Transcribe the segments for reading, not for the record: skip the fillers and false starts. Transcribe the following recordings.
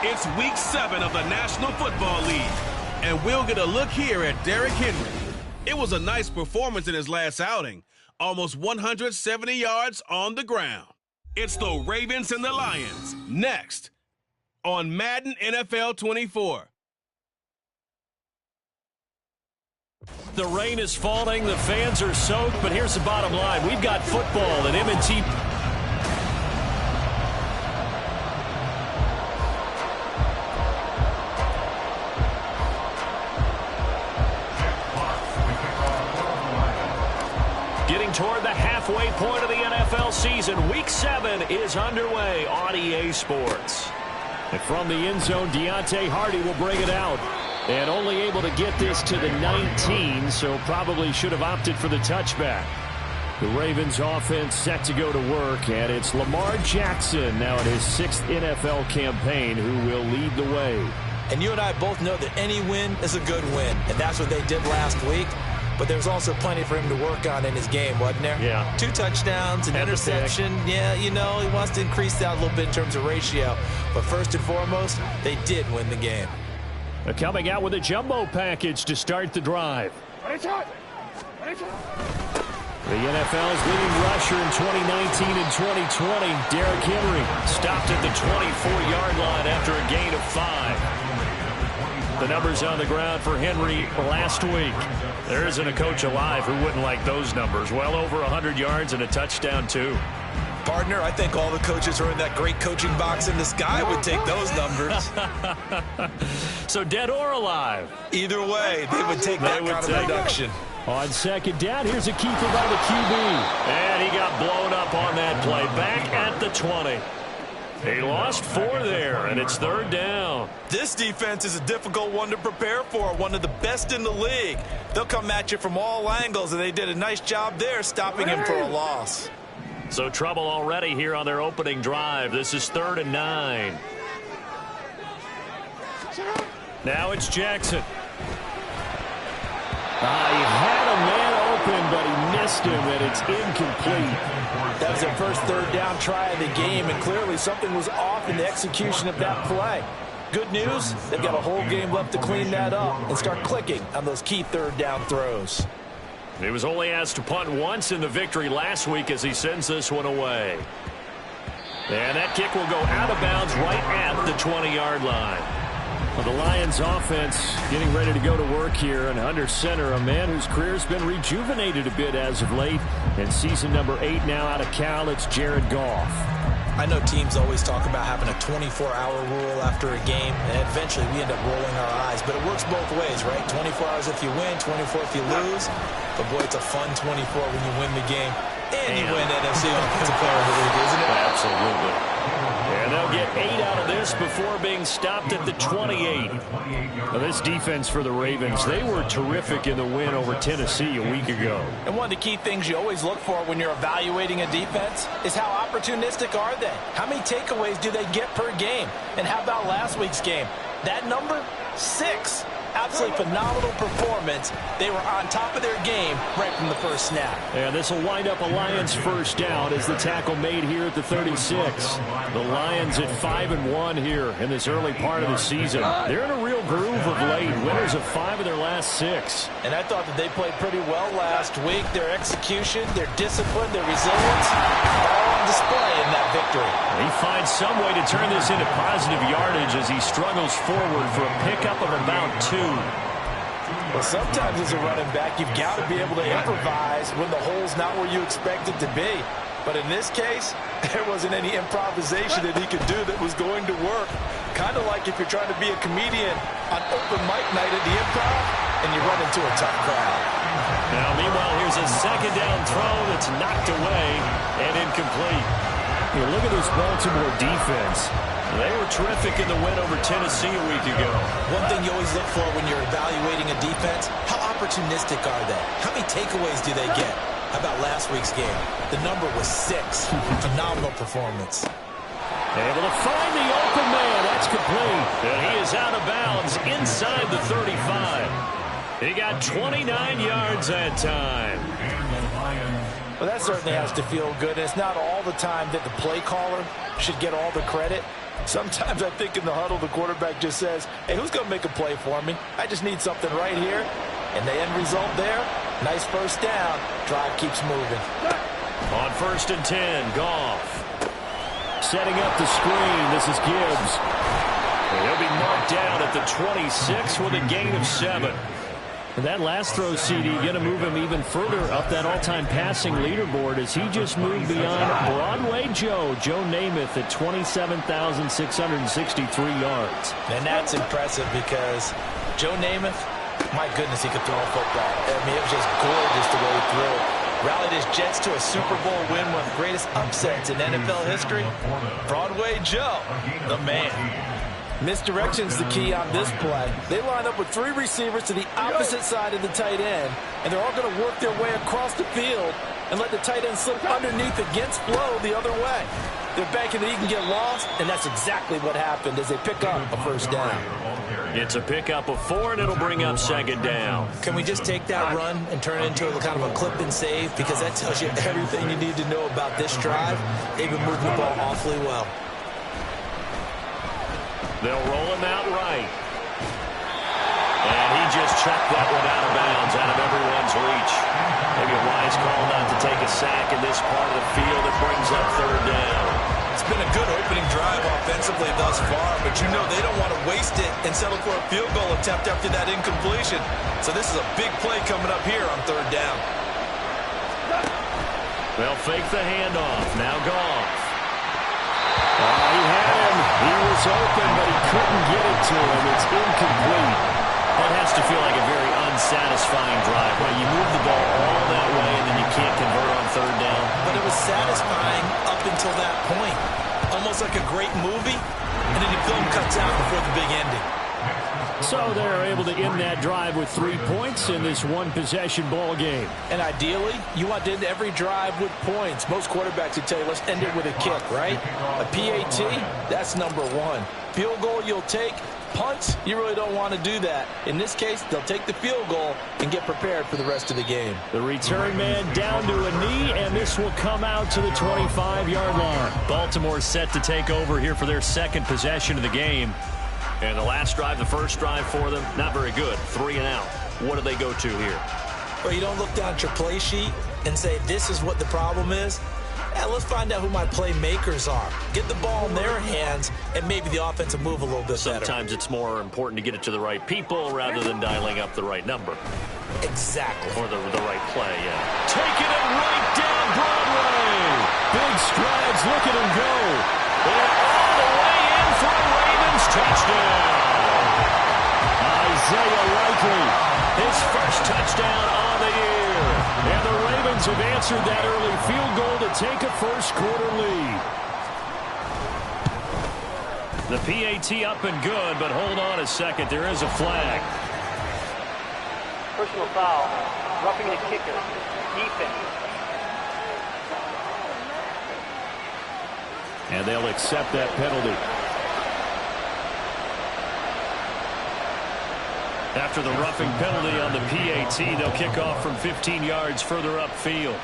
It's Week 7 of the National Football League, and we'll get a look here at Derrick Henry. It was a nice performance in his last outing, almost 170 yards on the ground. It's the Ravens and the Lions, next on Madden NFL 24. The rain is falling, the fans are soaked, but here's the bottom line. We've got football at M&T. Getting toward the halfway point of the NFL season, Week 7 is underway on EA Sports. And from the end zone, Deontay Hardy will bring it out. And only able to get this to the 19, so probably should have opted for the touchback. The Ravens offense set to go to work, and it's Lamar Jackson now in his 6th NFL campaign who will lead the way. And you and I both know that any win is a good win, and that's what they did last week. But there's also plenty for him to work on in his game, wasn't there? Yeah. 2 touchdowns, an interception. Yeah, you know, he wants to increase that a little bit in terms of ratio. But first and foremost, they did win the game. Coming out with a jumbo package to start the drive. The NFL's leading rusher in 2019 and 2020, Derrick Henry, stopped at the 24-yard line after a gain of 5. The numbers on the ground for Henry last week. There isn't a coach alive who wouldn't like those numbers. Well over 100 yards and a touchdown, too. Partner, I think all the coaches who are in that great coaching box in the sky would take those numbers. So dead or alive? Either way, they would take that kind of reduction. On second down, here's a keeper by the QB. And he got blown up on that play. Back at the 20. He lost 4 there, and it's 3rd down. This defense is a difficult one to prepare for, one of the best in the league. They'll come at you from all angles, and they did a nice job there stopping him for a loss. So trouble already here on their opening drive. This is 3rd and 9. Now it's Jackson. He had a man open, but he missed him, and it's incomplete. That was their first 3rd down try of the game, and clearly something was off in the execution of that play. Good news, they've got a whole game left to clean that up and start clicking on those key 3rd down throws. He was only asked to punt once in the victory last week as he sends this one away. And that kick will go out of bounds right at the 20-yard line. Well, the Lions offense getting ready to go to work here, and under center, a man whose career's been rejuvenated a bit as of late. In season number 8 now out of Cal, it's Jared Goff. I know teams always talk about having a 24-hour rule after a game, and eventually we end up rolling our eyes. But it works both ways, right? 24 hours if you win, 24 if you lose. But, boy, it's a fun 24 when you win the game. And you win NFC Offensive Player of the League, isn't it? Absolutely. And they'll get 8 out of this before being stopped at the 28. Now, this defense for the Ravens, they were terrific in the win over Tennessee a week ago. And one of the key things you always look for when you're evaluating a defense is how opportunistic are they? How many takeaways do they get per game? And how about last week's game? That number? 6. Absolutely phenomenal performance. They were on top of their game right from the first snap. And this will wind up a Lions first down as the tackle made here at the 36. The Lions at 5-1 here in this early part of the season. They're in a real groove of late. Winners of 5 of their last 6. And I thought that they played pretty well last week. Their execution, their discipline, their resilience, all on display in that victory. He finds some way to turn this into positive yardage as he struggles forward for a pickup of about 2. Well, sometimes as a running back, you've got to be able to improvise when the hole's not where you expect it to be. But in this case, there wasn't any improvisation that he could do that was going to work. Kind of like if you're trying to be a comedian on open mic night at the Improv and you run into a tough crowd. Now, meanwhile, here's a second down throw that's knocked away and incomplete. Here, look at this Baltimore defense. They were terrific in the win over Tennessee a week ago. One thing you always look for when you're evaluating a defense, how opportunistic are they? How many takeaways do they get? How about last week's game? The number was 6. Phenomenal performance. Able to find the open man. That's complete. And he is out of bounds inside the 35. He got 29 yards that time. Well, that certainly has to feel good. And it's not all the time that the play caller should get all the credit. Sometimes I think in the huddle, the quarterback just says, hey, who's going to make a play for me? I just need something right here. And the end result there, nice first down. Drive keeps moving. On 1st and 10, Goff. Setting up the screen. This is Gibbs. And he'll be marked down at the 26 with a gain of 7. And that last throw, CD, going to move him even further up that all-time passing leaderboard as he just moved beyond Broadway Joe Namath at 27,663 yards. And that's impressive because Joe Namath, my goodness, he could throw a football. I mean, it was just gorgeous the way he threw it. Rallied his Jets to a Super Bowl win, one of the greatest upsets in NFL history. Broadway Joe, the man. Misdirection's the key on this play. They line up with 3 receivers to the opposite side of the tight end, and they're all going to work their way across the field and let the tight end slip underneath against flow the other way. They're banking that he can get lost, and that's exactly what happened as they pick up a first down. It's a pickup of 4, and it'll bring up 2nd down. Can we just take that run and turn it into a kind of a clip and save? Because that tells you everything you need to know about this drive. They've been moving the ball awfully well. They'll roll him out right. And he just chucked that one out of bounds, out of everyone's reach. Maybe a wise call not to take a sack in this part of the field. It brings up 3rd down. It's been a good opening drive offensively thus far, but you know they don't want to waste it and settle for a field goal attempt after that incompletion. So this is a big play coming up here on 3rd down. They'll fake the handoff. Now Goff. He had him. He was open, but he couldn't get it to him. It's incomplete. That has to feel like a very unsatisfying drive, right? You move the ball all that way, and then you can't convert on 3rd down. But it was satisfying up until that point. Almost like a great movie, and then the film cuts out before the big ending. So they're able to end that drive with 3 points in this one-possession ball game. And ideally, you want to end every drive with points. Most quarterbacks would tell you, let's end it with a kick, right? A PAT, that's number 1. Field goal you'll take. Punts, you really don't want to do that. In this case, they'll take the field goal and get prepared for the rest of the game. The return man down to a knee, and this will come out to the 25-yard line. Baltimore set to take over here for their 2nd possession of the game. And the last drive, the first drive for them, not very good. 3 and out. What do they go to here? Well, you don't look down at your play sheet and say, this is what the problem is. Let's find out who my playmakers are. Get the ball in their hands, and maybe the offense will move a little bit better. Sometimes it's more important to get it to the right people rather than dialing up the right number. Exactly. Or the right play, yeah. Taking it right down Broadway. Big strides, look at him go. And all the way in for a Ravens touchdown. Isaiah Likely, his first touchdown on the year. And the Ravens have answered that early field goal to take a first-quarter lead. The PAT up and good, but hold on a second. There is a flag. Personal foul. Roughing the kicker. Defense. And they'll accept that penalty. After the roughing penalty on the PAT, they'll kick off from 15 yards further upfield.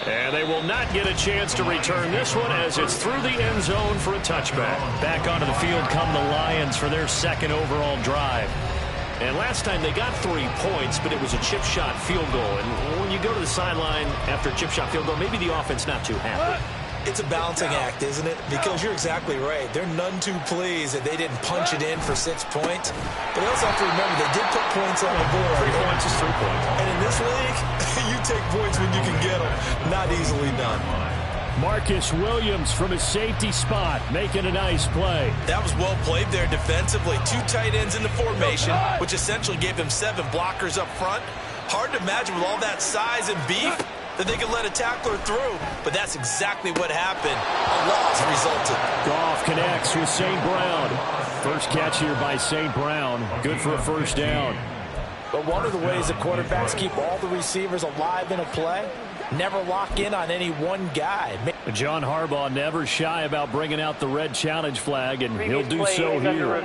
And they will not get a chance to return this one as it's through the end zone for a touchback. Back onto the field come the Lions for their 2nd overall drive. And last time they got 3 points, but it was a chip shot field goal. And when you go to the sideline after a chip shot field goal, maybe the offense not too happy. It's a balancing act, isn't it? Because you're exactly right. They're none too pleased that they didn't punch it in for 6 points. But they also have to remember they did put points on the board. 3 points is 3 points. And in this league, you take points when you can get them. Not easily done. Marcus Williams from his safety spot making a nice play. That was well played there defensively. 2 tight ends in the formation, which essentially gave him 7 blockers up front. Hard to imagine with all that size and beef that they could let a tackler through, but that's exactly what happened. A loss resulted. Goff connects with St. Brown. First catch here by St. Brown. Good for a first down. But one of the ways that quarterbacks keep all the receivers alive in a play, never lock in on any one guy. John Harbaugh never shy about bringing out the red challenge flag, and he'll do so here.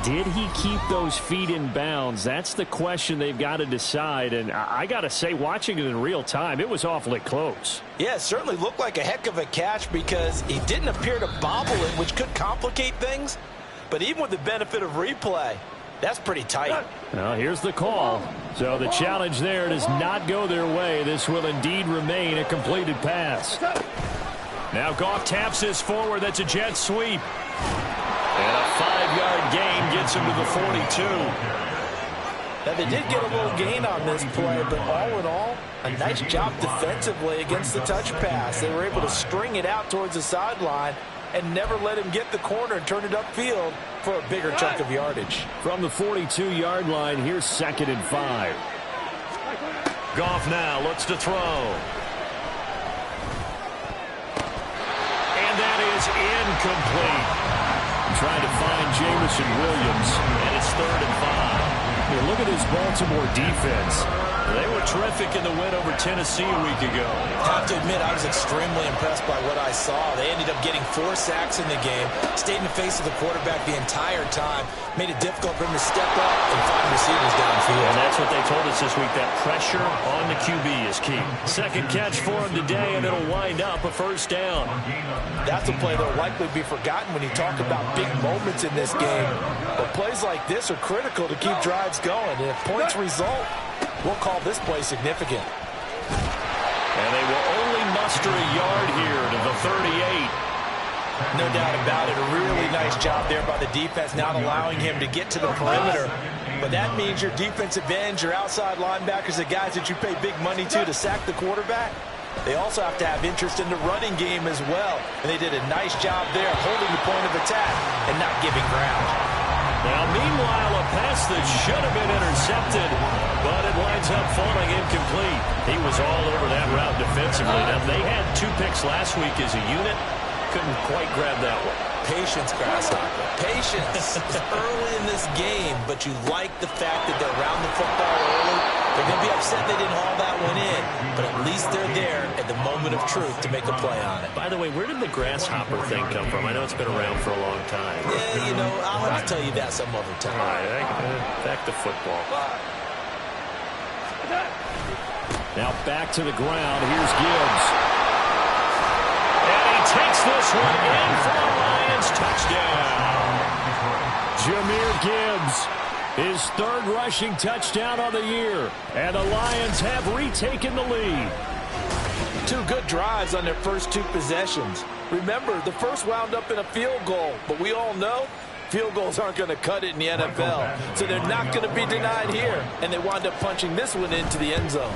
Did he keep those feet in bounds? That's the question they've got to decide. And I got to say, watching it in real time, it was awfully close. Yeah, it certainly looked like a heck of a catch because he didn't appear to bobble it, which could complicate things. But even with the benefit of replay, that's pretty tight. Well, here's the call. So the challenge there does not go their way. This will indeed remain a completed pass. Now Goff taps this forward. That's a jet sweep. And a 5-yard gain gets him to the 42. Now, they did get a little gain on this play, but all in all, a nice job defensively against the touch pass. They were able to string it out towards the sideline and never let him get the corner and turn it upfield for a bigger chunk of yardage. From the 42-yard line, here's 2nd and 5. Goff now looks to throw. And that is incomplete. Trying to find Jamison Williams, and it's 3rd and 5. Here, look at this Baltimore defense. They were terrific in the win over Tennessee a week ago. I have to admit, I was extremely impressed by what I saw. They ended up getting 4 sacks in the game, stayed in the face of the quarterback the entire time, made it difficult for him to step up and find receivers downfield. And that's what they told us this week, that pressure on the QB is key. Second catch for him today, and it'll wind up a 1st down. That's a play that will likely be forgotten when you talk about big moments in this game. But plays like this are critical to keep drives going. And if points result, we'll call this play significant. And they will only muster a yard here to the 38. No doubt about it. A really nice job there by the defense, not allowing him to get to the perimeter. But that means your defensive ends, your outside linebackers, the guys that you pay big money to sack the quarterback, they also have to have interest in the running game as well. And they did a nice job there holding the point of attack and not giving ground. Now, meanwhile, a pass that should have been intercepted, but it winds up falling incomplete. He was all over that route defensively. Now, they had 2 picks last week as a unit. Couldn't quite grab that one. Patience, Grasshopper. Patience. It's early in this game, but you like the fact that they're around the football early. They're going to be upset they didn't haul that one in, but at least they're there at the moment of truth to make a play on it. By the way, where did the grasshopper thing come from? I know it's been around for a long time. Yeah, you know, I'll have to tell you that some other time. All right, back to football. Now back to the ground. Here's Gibbs. And he takes this one in for the Lions. Touchdown. Jahmyr Gibbs, his 3rd rushing touchdown on the year. And the Lions have retaken the lead. 2 good drives on their first 2 possessions. Remember, the first wound up in a field goal, but we all know field goals aren't going to cut it in the NFL. So they're not going to be denied here. And they wound up punching this one into the end zone.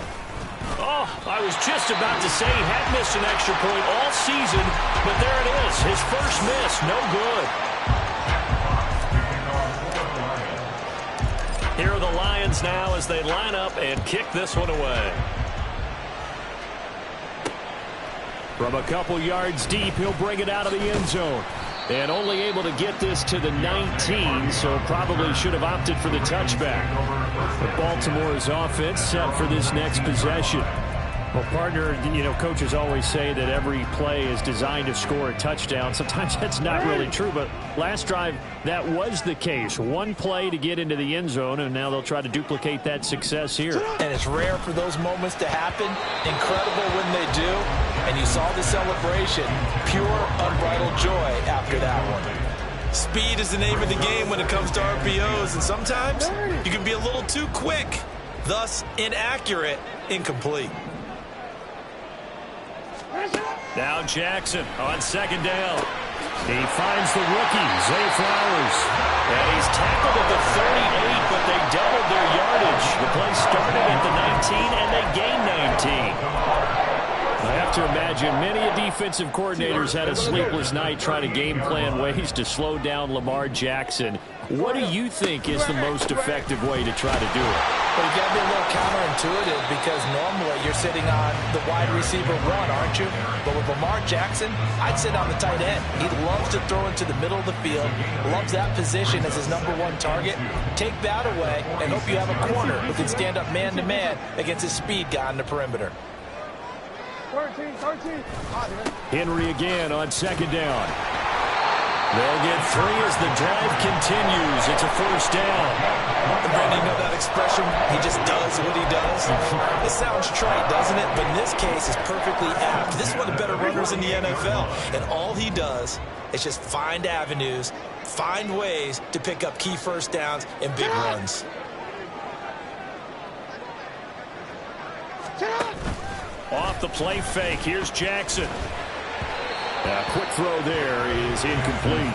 Oh, I was just about to say he had missed an extra point all season, but there it is. His first miss, no good. Here are the Lions now as they line up and kick this one away. From a couple yards deep, he'll bring it out of the end zone. And only able to get this to the 19, so probably should have opted for the touchback. But Baltimore's offense set for this next possession. Well, partner, you know, coaches always say that every play is designed to score a touchdown. Sometimes that's not really true, but last drive, that was the case. 1 play to get into the end zone, and now they'll try to duplicate that success here. And it's rare for those moments to happen. Incredible when they do. And you saw the celebration. Pure, unbridled joy after that one. Speed is the name of the game when it comes to RPOs, and sometimes you can be a little too quick. Thus, inaccurate, incomplete. Now Jackson on 2nd down. He finds the rookie, Zay Flowers. And he's tackled at the 38, but they doubled their yardage. The play started at the 19, and they gained 19. I have to imagine many defensive coordinators had a sleepless night trying to game plan ways to slow down Lamar Jackson. What do you think is the most effective way to try to do it? Well, you got to be a little counterintuitive because normally you're sitting on the wide receiver 1, aren't you? But with Lamar Jackson, I'd sit on the tight end. He loves to throw into the middle of the field, loves that position as his #1 target. Take that away and hope you have a corner who can stand up man-to-man against his speed guy on the perimeter. 13. Henry again on 2nd down. They'll get 3 as the drive continues. It's a first down. Brandon, you know that expression? He just does what he does. It sounds trite, doesn't it? But in this case, it's perfectly apt. This is one of the better runners in the NFL. And all he does is just find avenues, find ways to pick up key first downs and big runs. Off the play fake. Here's Jackson. A quick throw there is incomplete.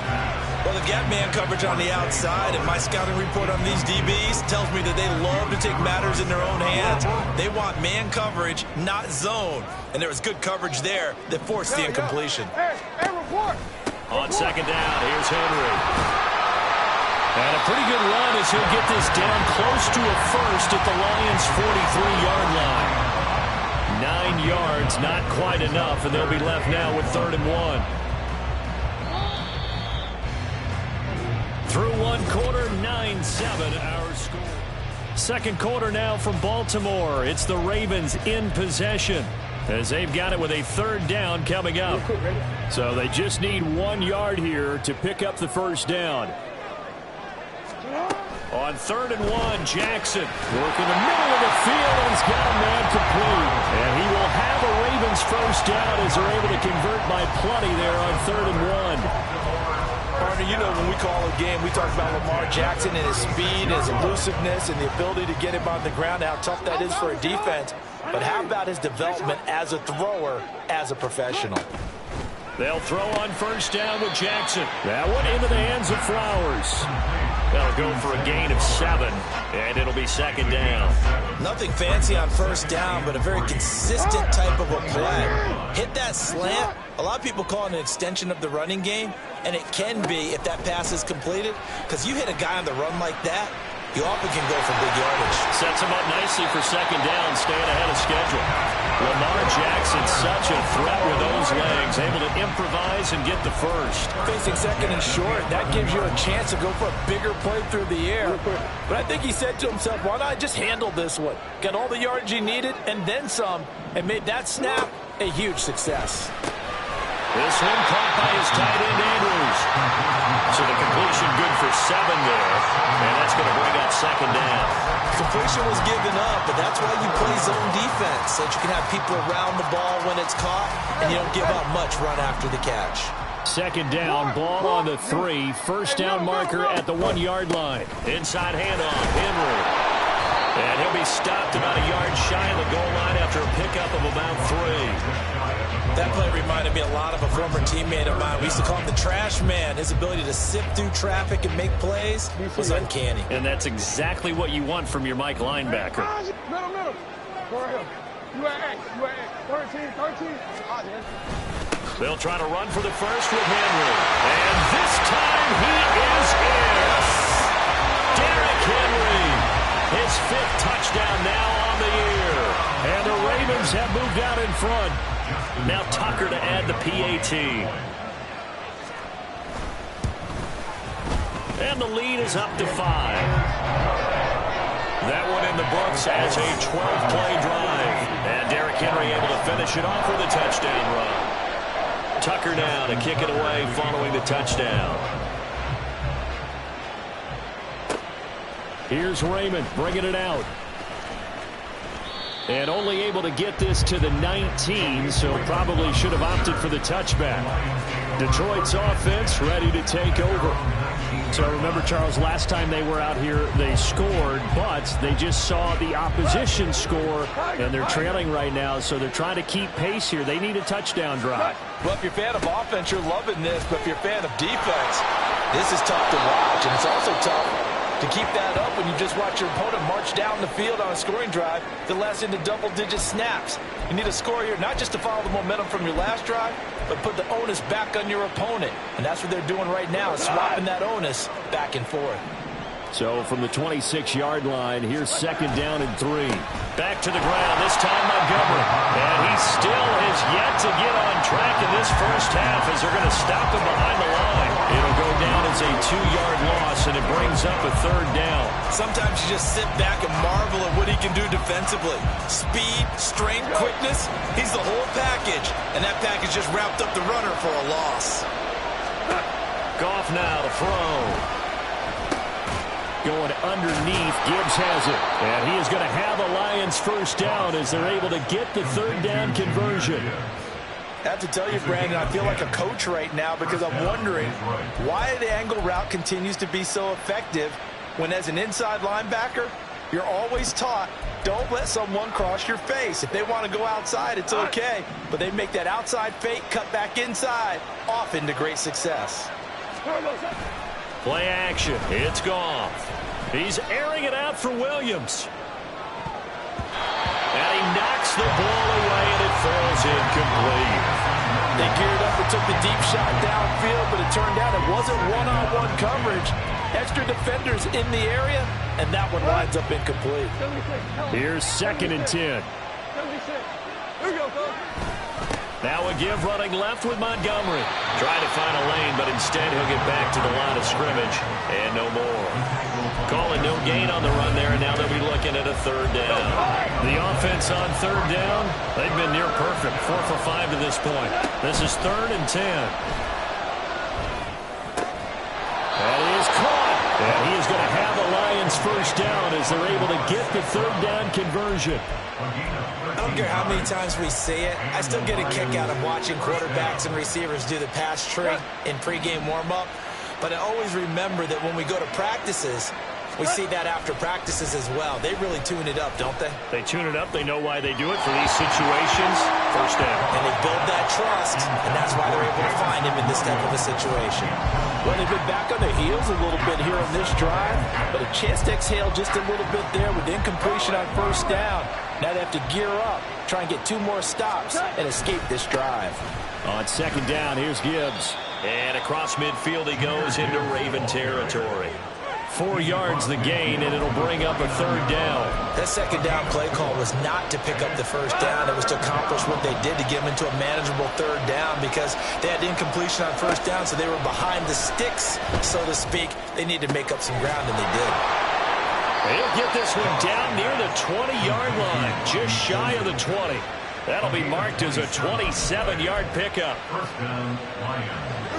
Well, they've got man coverage on the outside, and my scouting report on these DBs tells me that they love to take matters in their own hands. They want man coverage, not zone. And there was good coverage there that forced the incompletion. On second down, here's Henry. And a pretty good run as he'll get this down close to a first at the Lions' 43-yard line. 9 yards, not quite enough, and they'll be left now with 3rd and 1. Through one quarter, 9-7 our score. Second quarter now from Baltimore. It's the Ravens in possession as they've got it with a 3rd down coming up. So they just need 1 yard here to pick up the first down. On 3rd and 1, Jackson working the middle of the field and he's got a man complete. And he will have a Ravens first down as they're able to convert by plenty there on 3rd and 1. Partner, you know when we call a game, we talk about Lamar Jackson and his speed, his elusiveness, and the ability to get him on the ground, how tough that is for a defense. But how about his development as a thrower, as a professional? They'll throw on first down with Jackson. That one into the hands of Flowers. They'll go for a gain of 7, and it'll be 2nd down. Nothing fancy on first down, but a very consistent type of a play. Hit that slant. A lot of people call it an extension of the running game, and it can be if that pass is completed, because you hit a guy on the run like that, you often can go for big yardage. Sets him up nicely for 2nd down, staying ahead of schedule. Lamar Jackson, such a threat with those legs, able to improvise and get the first. Facing 2nd and short, that gives you a chance to go for a bigger play through the air. But I think he said to himself, why not just handle this one? Got all the yardage he needed and then some, and made that snap a huge success. This one caught by his tight end, Andrews. So the completion good for 7 there, and that's going to bring up 2nd down. Completion was given up, but that's why you play zone defense, so that you can have people around the ball when it's caught, and you don't give up much run after the catch. 2nd down, ball on the 3. First down marker at the 1 yard line. Inside handoff, Henry. And he'll be stopped about a yard shy of the goal line after a pickup of about 3. That play reminded me a lot of a former teammate of mine. We used to call him the trash man. His ability to sift through traffic and make plays was uncanny. And that's exactly what you want from your Mike linebacker. Middle. Go ahead. You at 13. They'll try to run for the first with Henry. And this time he is in. Derrick Henry. His 5th touchdown now on the year. And the Ravens have moved out in front. Now Tucker to add the PAT. And the lead is up to 5. That one in the books as a 12-play drive. And Derrick Henry able to finish it off with a touchdown run. Tucker now to kick it away following the touchdown. Here's Raymond bringing it out. And only able to get this to the 19, so probably should have opted for the touchback. Detroit's offense ready to take over. So remember, Charles, last time they were out here, they scored, but they just saw the opposition score, and they're trailing right now, so they're trying to keep pace here. They need a touchdown drive. Well, if you're a fan of offense, you're loving this, but if you're a fan of defense, this is tough to watch, and it's also tough to keep that up when you just watch your opponent march down the field on a scoring drive that lasts into double-digit snaps. You need a score here, not just to follow the momentum from your last drive, but put the onus back on your opponent. And that's what they're doing right now, swapping that onus back and forth. So from the 26-yard line, here's 2nd down and 3. Back to the ground, this time Montgomery. And he still has yet to get on track in this first half as they're going to stop him behind the line. It'll go down as a 2-yard loss, and it brings up a 3rd down. Sometimes you just sit back and marvel at what he can do defensively. Speed, strength, quickness, he's the whole package. And that package just wrapped up the runner for a loss. Goff now to throw. Going underneath, Gibbs has it. And he is going to have a Lions first down as they're able to get the third down conversion. I have to tell you, Brandon, I feel like a coach right now because I'm wondering why the angle route continues to be so effective when, as an inside linebacker, you're always taught, don't let someone cross your face. If they want to go outside, it's okay. But they make that outside fake, cut back inside, often to great success. Play action. It's Goff. He's airing it out for Williams. And he knocks the ball away, and it falls incomplete. They geared up and took the deep shot downfield, but it turned out it wasn't one-on-one coverage. Extra defenders in the area, and that one winds up incomplete. Here's 2nd and 10. Here we go, coach. Now a give running left with Montgomery. Trying to find a lane, but instead he'll get back to the line of scrimmage. And no more. Calling no gain on the run there, and now they'll be looking at a third down. The offense on third down, they've been near perfect. 4 for 5 to this point. This is 3rd and 10. That is caught. And he is going to have a Lions first down as they're able to get the third down conversion. I don't care how many times we see it. I still get a kick out of watching quarterbacks and receivers do the pass tree in pregame warm-up. But I always remember that when we go to practices, we see that after practices as well. They really tune it up, don't they? They tune it up. They know why they do it for these situations. First down. And they build that trust, and that's why they're able to find him in this type of a situation. Well, they've been back on their heels a little bit here on this drive, but a chance to exhale just a little bit there with incompletion on first down. Now they have to gear up, try and get 2 more stops, and escape this drive. On 2nd down, here's Gibbs. And across midfield he goes into Raven territory. 4 yards the gain, and it'll bring up a third down. That 2nd down play call was not to pick up the first down. It was to accomplish what they did to get them into a manageable third down because they had incompletion on first down, so they were behind the sticks, so to speak. They needed to make up some ground, and they did. He'll get this one down near the 20-yard line, just shy of the 20. That'll be marked as a 27-yard pickup.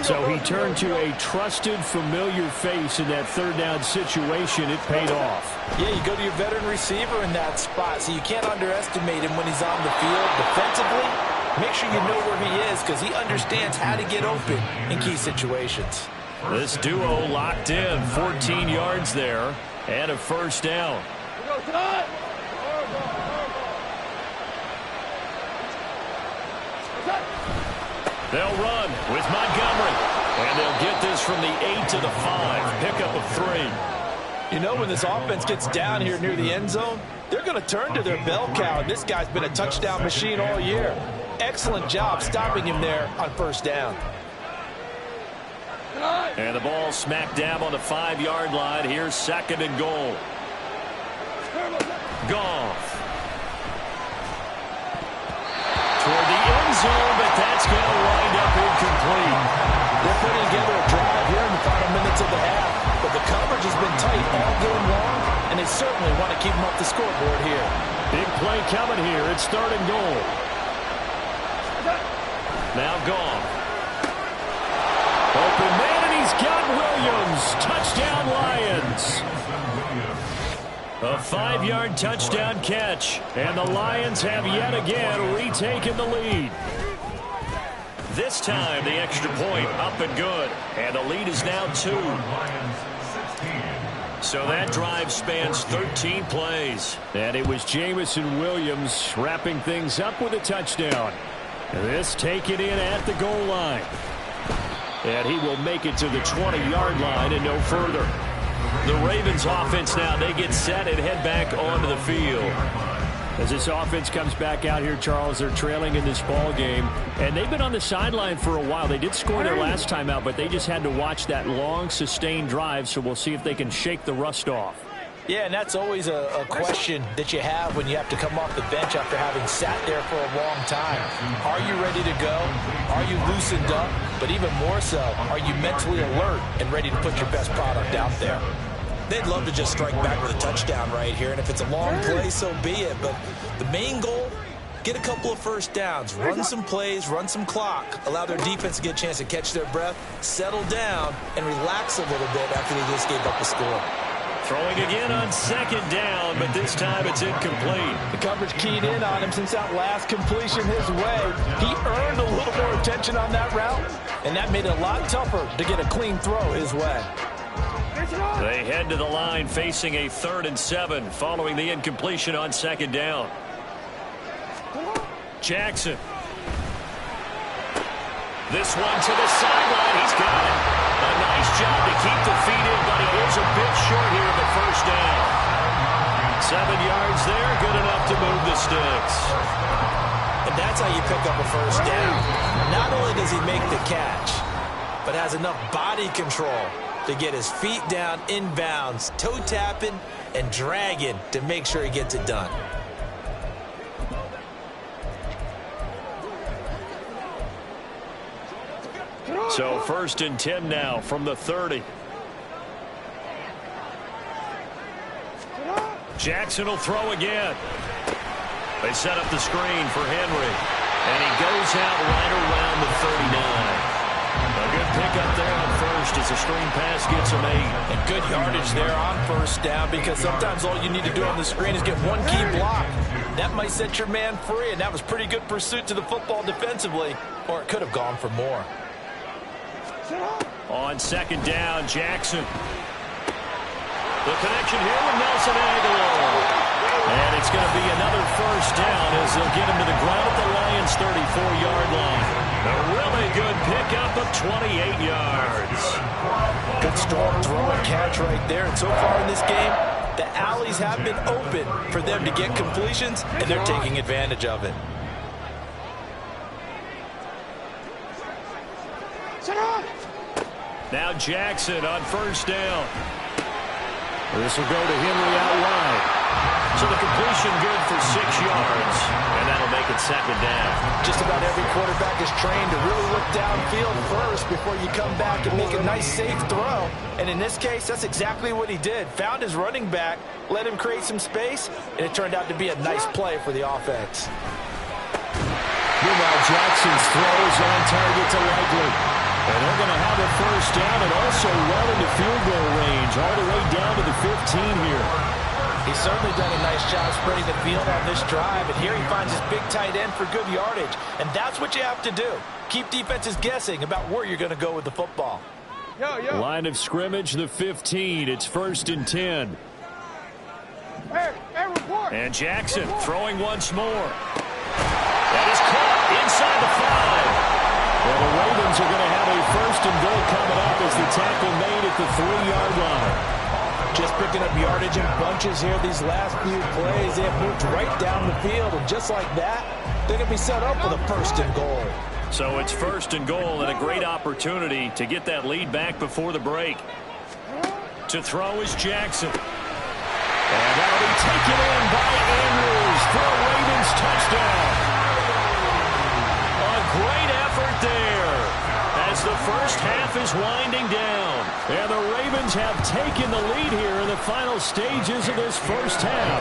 So he turned to a trusted, familiar face in that third down situation. It paid off. Yeah, you go to your veteran receiver in that spot, so you can't underestimate him when he's on the field defensively. Make sure you know where he is because he understands how to get open in key situations. This duo locked in, 14 yards there, and a first down. They'll run with Montgomery, and they'll get this from the 8 to the 5, pickup of 3. You know, when this offense gets down here near the end zone, they're going to turn to their bell cow, and this guy's been a touchdown machine all year. Excellent job stopping him there on first down. And the ball smack dab on the 5-yard line. Here's 2nd and goal. Goff. Toward the end zone, but that's going to wind up incomplete. They're putting together a drive here in the final minutes of the half, but the coverage has been tight all game long, and they certainly want to keep them off the scoreboard here. Big play coming here. It's 3rd and goal. Now Goff. Open man, and he's got Williams. Touchdown, Lions. A 5-yard touchdown catch, and the Lions have yet again retaken the lead. This time, the extra point up and good, and the lead is now 2. So that drive spans 13 plays. And it was Jamison Williams wrapping things up with a touchdown. This taken in at the goal line. And he will make it to the 20-yard line and no further. The Ravens offense now, they get set and head back onto the field. As this offense comes back out here, Charles, they're trailing in this ball game. And they've been on the sideline for a while. They did score their last time out, but they just had to watch that long, sustained drive. So we'll see if they can shake the rust off. Yeah, and that's always a question that you have when you have to come off the bench after having sat there for a long time. Are you ready to go? Are you loosened up? But even more so, are you mentally alert and ready to put your best product out there? They'd love to just strike back with a touchdown right here, and if it's a long play, so be it. But the main goal Get a couple of first downs, run some plays, run some clock, allow their defense to get a chance to catch their breath, settle down, and relax a little bit after they just gave up a score. Throwing again on second down, but this time it's incomplete. The coverage keyed in on him since that last completion his way. He earned a little more attention on that route, and that made it a lot tougher to get a clean throw his way. They head to the line facing a 3rd and 7 following the incompletion on second down. Jackson. This one to the sideline. He's got it. A nice job to keep the feet in, but he is a bit short here in the first down. 7 yards there, good enough to move the sticks. And that's how you pick up a first down. Not only does he make the catch, but has enough body control to get his feet down inbounds, toe tapping and dragging to make sure he gets it done. So 1st and 10 now from the 30. Jackson will throw again. They set up the screen for Henry. And he goes out right around the 39. A good pickup there on first as the screen pass gets him 8. And good yardage there on first down, because sometimes all you need to do on the screen is get one key block. That might set your man free, and that was pretty good pursuit to the football defensively, or it could have gone for more. On second down, Jackson. The connection here with Nelson Aguilar. And it's going to be another first down as they'll get him to the ground at the Lions' 34-yard line. A really good pickup of 28 yards. Good strong throw and catch right there. And so far in this game, the alleys have been open for them to get completions, and they're taking advantage of it. Now Jackson on first down. This will go to Henry out wide. So the completion good for 6 yards, and that'll make it second down. Just about every quarterback is trained to really look downfield first before you come back and make a nice, safe throw. And in this case, that's exactly what he did. Found his running back, let him create some space, and it turned out to be a nice play for the offense. Meanwhile, Jackson's throws on target to Likely. And they're going to have a first down and also well into field goal range, all the way down to the 15 here. He's certainly done a nice job spreading the field on this drive, and here he finds his big tight end for good yardage. And that's what you have to do. Keep defenses guessing about where you're going to go with the football. Line of scrimmage, the 15. It's 1st and 10. And Jackson throwing once more. That is caught inside the 5. Well, the Ravens are going to have a 1st and goal coming up as the tackle made at the 3-yard line. Just picking up yardage in bunches here these last few plays. They have moved right down the field, and just like that, they're going to be set up with a 1st and goal. So it's 1st and goal and a great opportunity to get that lead back before the break. To throw is Jackson. And that'll be taken in by Andrews for a Ravens touchdown. A great effort there as the first half is winding down. And the Ravens have taken the lead here in the final stages of this first half.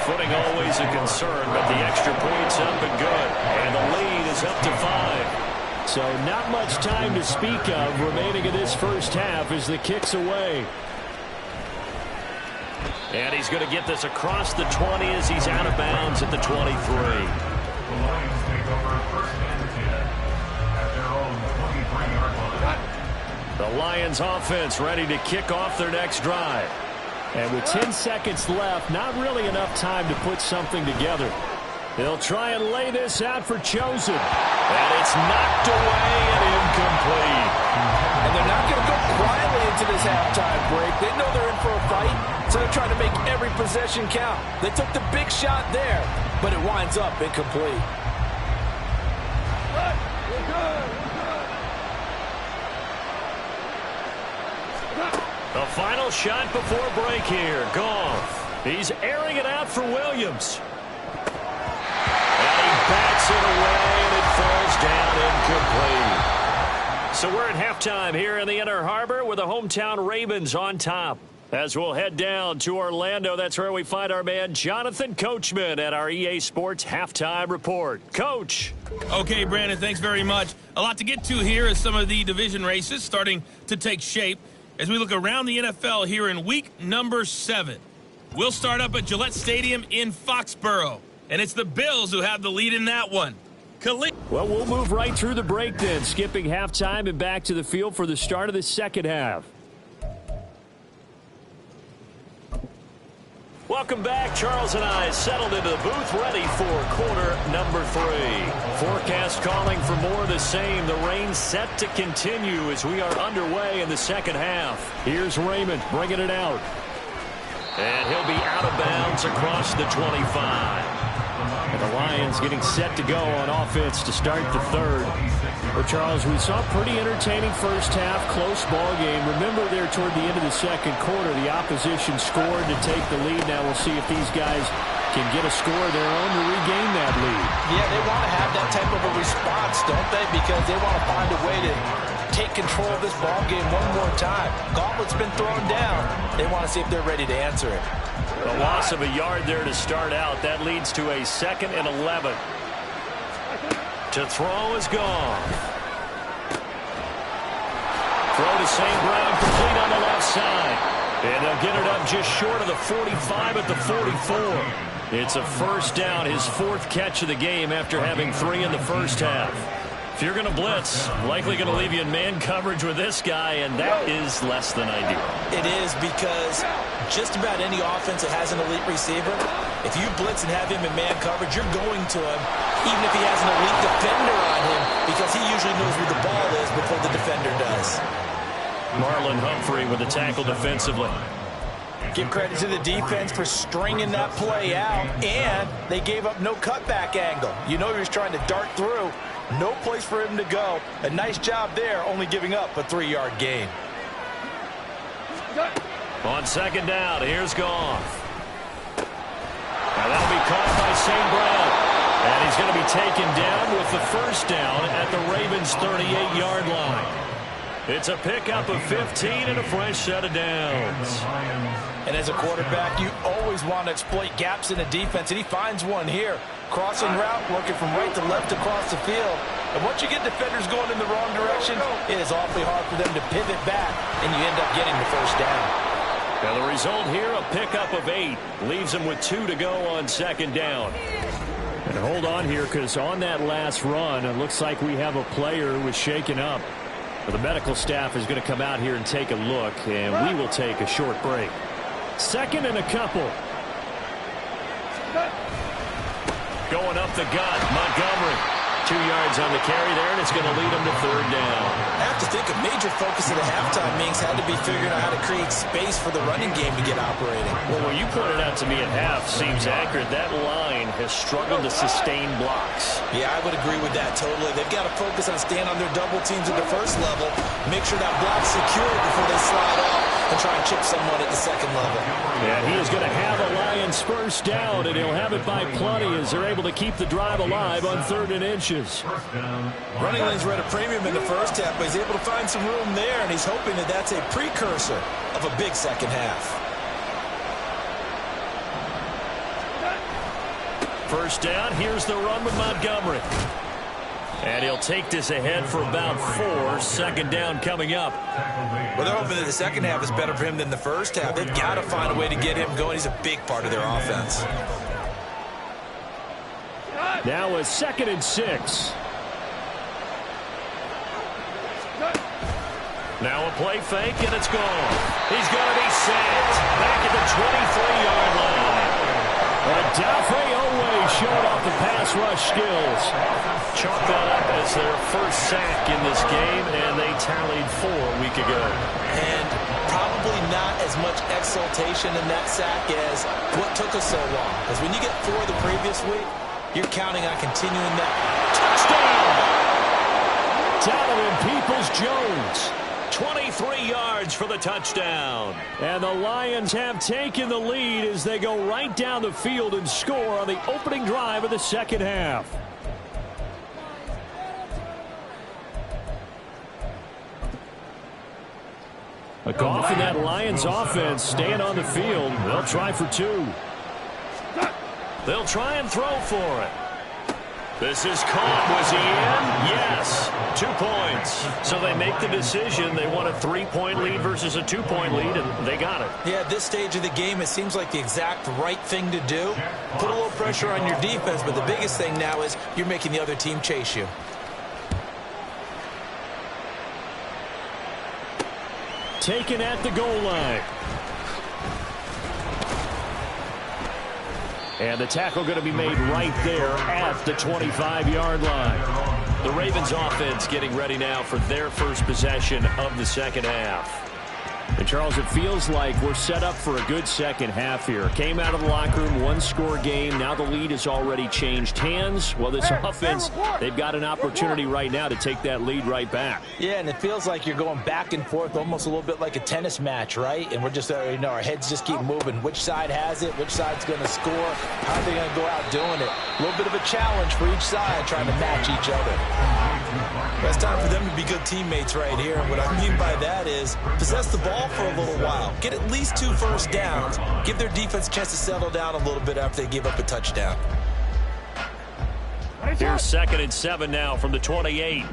Footing always a concern, but the extra point's up and good. And the lead is up to 5. So not much time to speak of remaining in this first half as the kick's away. And he's going to get this across the 20 as he's out of bounds at the 23. The Lions offense ready to kick off their next drive. And with 10 seconds left, not really enough time to put something together. They'll try and lay this out for Chosen. And it's knocked away and incomplete. And they're not going to go quietly into this halftime break. They know they're in for a fight, so they're trying to make every possession count. They took the big shot there, but it winds up incomplete. The final shot before break here. Goff. He's airing it out for Williams. And he bats it away, and it falls down incomplete. So we're at halftime here in the Inner Harbor with the hometown Ravens on top. As we'll head down to Orlando, that's where we find our man Jonathan Coachman at our EA Sports Halftime Report. Coach. Okay, Brandon, thanks very much. A lot to get to here as some of the division races starting to take shape as we look around the NFL here in week number 7. We'll start up at Gillette Stadium in Foxborough, and it's the Bills who have the lead in that one. Well, we'll move right through the break then, skipping halftime and back to the field for the start of the second half. Welcome back. Charles and I settled into the booth, ready for quarter number 3. Forecast calling for more of the same. The rain set to continue as we are underway in the second half. Here's Raymond bringing it out. And he'll be out of bounds across the 25. And the Lions getting set to go on offense to start the third. Well, Charles, we saw a pretty entertaining first half, close ball game. Remember there toward the end of the second quarter, the opposition scored to take the lead. Now we'll see if these guys can get a score of their own to regain that lead. Yeah, they want to have that type of a response, don't they? Because they want to find a way to take control of this ball game one more time. Gauntlet's been thrown down. They want to see if they're ready to answer it. A loss of a yard there to start out. That leads to a 2nd and 11. To throw is gone. Throw to St. Brown, complete on the left side. And they'll get it up just short of the 45 at the 44. It's a first down, his 4th catch of the game after having 3 in the first half. If you're going to blitz, likely going to leave you in man coverage with this guy, and that is less than ideal. It is, because just about any offense that has an elite receiver, if you blitz and have him in man coverage, you're going to him, even if he has an elite defender on him, because he usually knows where the ball is before the defender does. Marlon Humphrey with the tackle defensively. Give credit to the defense for stringing that play out, and they gave up no cutback angle. You know he was trying to dart through. No place for him to go. A nice job there, only giving up a 3-yard gain. On second down, here's Goff. Now that'll be caught by St. Brown. And he's going to be taken down with the first down at the Ravens' 38-yard line. It's a pickup of 15 and a fresh set of downs. And as a quarterback, you always want to exploit gaps in the defense, and he finds one here. Crossing route, working from right to left across the field. And once you get defenders going in the wrong direction, it is awfully hard for them to pivot back, and you end up getting the first down. Now the result here, a pickup of 8. Leaves them with 2 to go on second down. And hold on here, because on that last run, it looks like we have a player who was shaken up. But the medical staff is going to come out here and take a look, and we will take a short break. 2nd and a couple. Going up the gut, Montgomery. 2 yards on the carry there, and it's going to lead him to third down. I have to think a major focus of the halftime meetings had to be figuring out how to create space for the running game to get operating. Well, what you pointed out to me at half seems accurate. That line has struggled to sustain blocks. Yeah, I would agree with that totally. They've got to focus on staying on their double teams at the first level, make sure that block's secure before they slide off and try and chip someone at the second level. Yeah, he is going to have a Lions first down, and he'll have it by plenty as they're able to keep the drive alive on 3rd and inches. Running lanes were at a premium in the first half, but he's able to find some room there, and he's hoping that that's a precursor of a big second half. First down, here's the run with Montgomery. And he'll take this ahead for about 4. Second down coming up. Well, they're hoping that the second half is better for him than the first half. They've got to find a way to get him going. He's a big part of their offense. Now a 2nd and 6. Now a play fake, and it's gone. He's going to be sacked back at the 23-yard line. Adafre Owe showed off the pass rush skills. Chalk that up as their first sack in this game, and they tallied 4 a week ago. And probably not as much exultation in that sack as what took us so long. Because when you get 4 the previous week, you're counting on continuing that. Touchdown! Donovan Peoples-Jones. 23 yards for the touchdown. And the Lions have taken the lead as they go right down the field and score on the opening drive of the second half. A Goff in that Lions offense staying on the field. They'll try for 2. They'll try and throw for it. This is caught. Was he in? Yes. 2 points. So they make the decision. They want a 3-point lead versus a 2-point lead, and they got it. Yeah, at this stage of the game, it seems like the exact right thing to do. Put a little pressure on your defense, but the biggest thing now is you're making the other team chase you. Taken at the goal line. And the tackle going to be made right there at the 25-yard line. The Ravens offense getting ready now for their first possession of the second half. And, Charles, it feels like we're set up for a good second half here. Came out of the locker room, 1-score game. Now the lead has already changed hands. Well, this offense, they've got an opportunity right now to take that lead right back. Yeah, and it feels like you're going back and forth almost a little bit like a tennis match, right? And we're just, our heads just keep moving. Which side has it? Which side's going to score? How are they going to go out doing it? A little bit of a challenge for each side trying to match each other. It's time for them to be good teammates right here. And what I mean by that is possess the ball for a little while. Get at least 2 first downs. Give their defense a chance to settle down a little bit after they give up a touchdown. Here's 2nd and 7 now from the 28.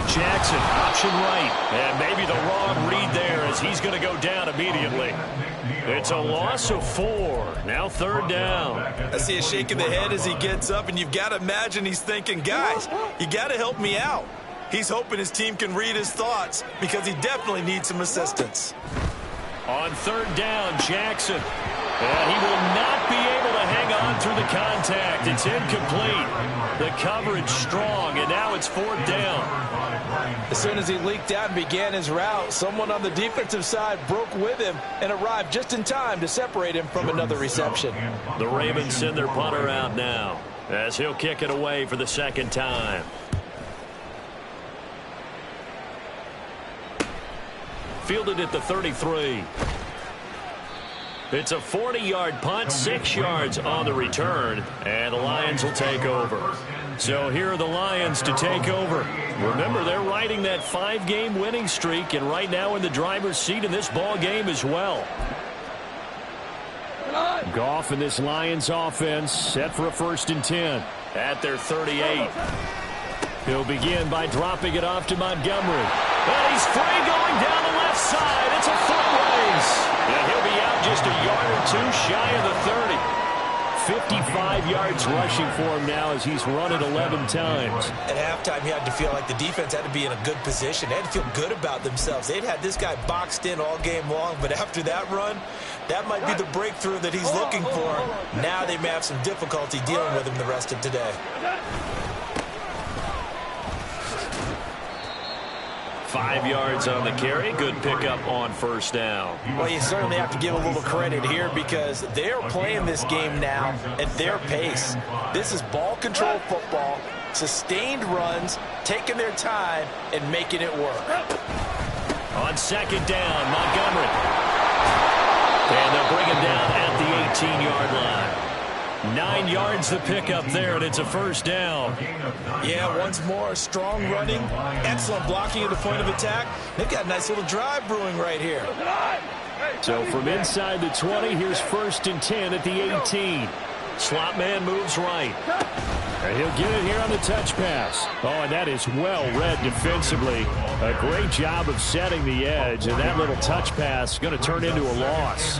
Jackson, option right. And maybe the wrong read there as he's going to go down immediately. It's a loss of 4. Now 3rd down. I see a shake of the head as he gets up, and you've got to imagine he's thinking, guys, you got to help me out. He's hoping his team can read his thoughts because he definitely needs some assistance. On 3rd down, Jackson. And he will not be able to hang on through the contact. It's incomplete. The coverage strong, and now it's 4th down. As soon as he leaked out and began his route, someone on the defensive side broke with him and arrived just in time to separate him from another reception. The Ravens send their punter out now as he'll kick it away for the 2nd time. Fielded at the 33. It's a 40-yard punt, 6 yards on the return, and the Lions will take over. So here are the Lions to take over. Remember, they're riding that 5-game winning streak, and right now in the driver's seat in this ball game as well. Goff in this Lions offense set for a 1st and 10 at their 38. He'll begin by dropping it off to Montgomery. And he's free going down the left side. It's a foot race. And he'll be out just a yard or 2 shy of the 30. 55 yards rushing for him now as he's run it 11 times. At halftime, he had to feel like the defense had to be in a good position. They had to feel good about themselves. They'd had this guy boxed in all game long, but after that run, that might be the breakthrough that he's looking for. Now they may have some difficulty dealing with him the rest of today. 5 yards on the carry. Good pickup on 1st down. Well, you certainly have to give a little credit here because they're playing this game now at their pace. This is ball control football, sustained runs, taking their time, and making it work. On 2nd down, Montgomery. And they'll bring him down at the 18-yard line. 9 yards the pickup there, and it's a 1st down. Yeah, once more, strong running, excellent blocking at the point of attack. They've got a nice little drive brewing right here. So from inside the 20, here's 1st and 10 at the 18. Slot man moves right. And he'll get it here on the touch pass. Oh, and that is well read defensively. A great job of setting the edge, and that little touch pass is going to turn into a loss.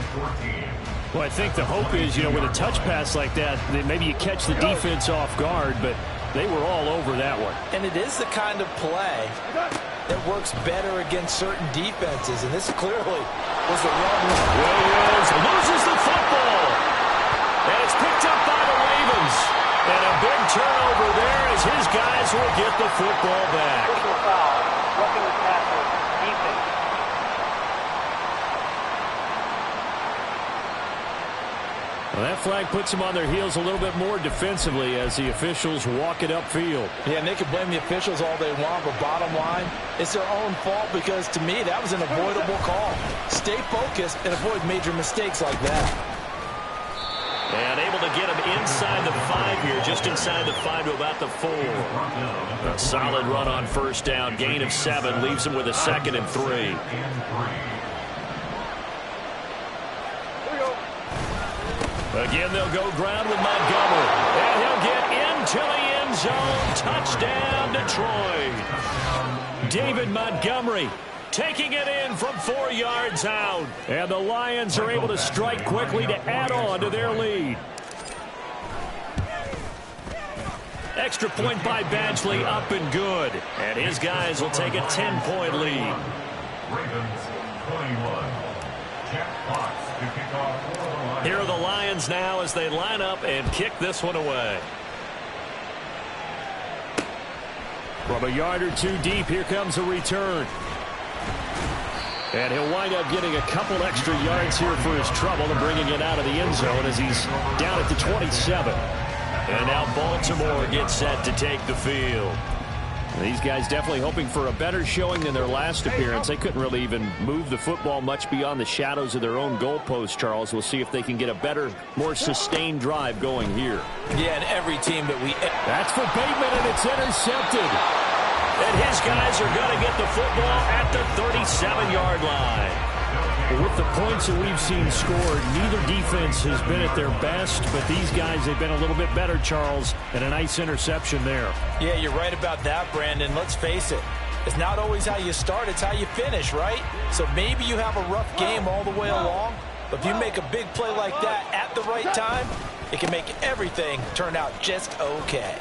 Well, I think the hope is, with a touch pass like that, maybe you catch the defense off guard, but they were all over that one. And it is the kind of play that works better against certain defenses, and this clearly was the wrong one. Williams loses the football, and it's picked up by the Ravens. And a big turnover there as his guys will get the football back. Personal foul, roughing the passer, defense. Well, that flag puts them on their heels a little bit more defensively as the officials walk it upfield. Yeah, and they can blame the officials all they want, but bottom line, it's their own fault because, to me, that was an avoidable call. Stay focused and avoid major mistakes like that. And able able to get him inside the 5 here, just inside the 5 to about the 4. A solid run on first down. Gain of 7 leaves him with a 2nd and 3. Again, they'll go ground with Montgomery. And he'll get into the end zone. Touchdown, Detroit. David Montgomery taking it in from 4 yards out. And the Lions are able to strike quickly to add on to their lead. Extra point by Badgley, up and good. And his guys will take a 10-point lead. Ravens 21. Jack Fox to kick off. Here are the Lions now as they line up and kick this one away. From a yard or 2 deep, here comes a return. And he'll wind up getting a couple extra yards here for his trouble and bringing it out of the end zone as he's down at the 27. And now Baltimore gets set to take the field. These guys definitely hoping for a better showing than their last appearance. They couldn't really even move the football much beyond the shadows of their own goalpost, Charles. We'll see if they can get a better, more sustained drive going here. Yeah, and every team that we... That's for Bateman, and it's intercepted. And his guys are going to get the football at the 37-yard line. With the points that we've seen scored, neither defense has been at their best, but these guys, they've been a little bit better, Charles, and a nice interception there. Yeah, you're right about that, Brandon. Let's face it. It's not always how you start, it's how you finish, right? So maybe you have a rough game all the way along, but if you make a big play like that at the right time, it can make everything turn out just okay.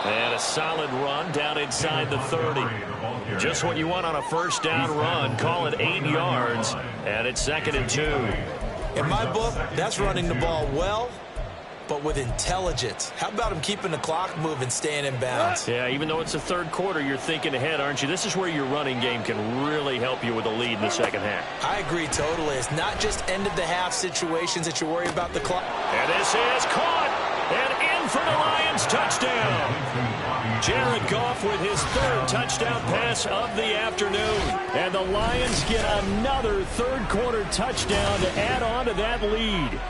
And a solid run down inside the 30. Just what you want on a first down run. Call it 8 yards, and it's 2nd and 2. In my book, that's running the ball well, but with intelligence. How about him keeping the clock moving, staying in bounds? Yeah, even though it's the third quarter, you're thinking ahead, aren't you? This is where your running game can really help you with a lead in the second half. I agree totally. It's not just end-of-the-half situations that you worry about the clock. And this is caught, and in for the Lions, touchdown. Jared Goff with his 3rd touchdown pass of the afternoon. And the Lions get another third-quarter touchdown to add on to that lead.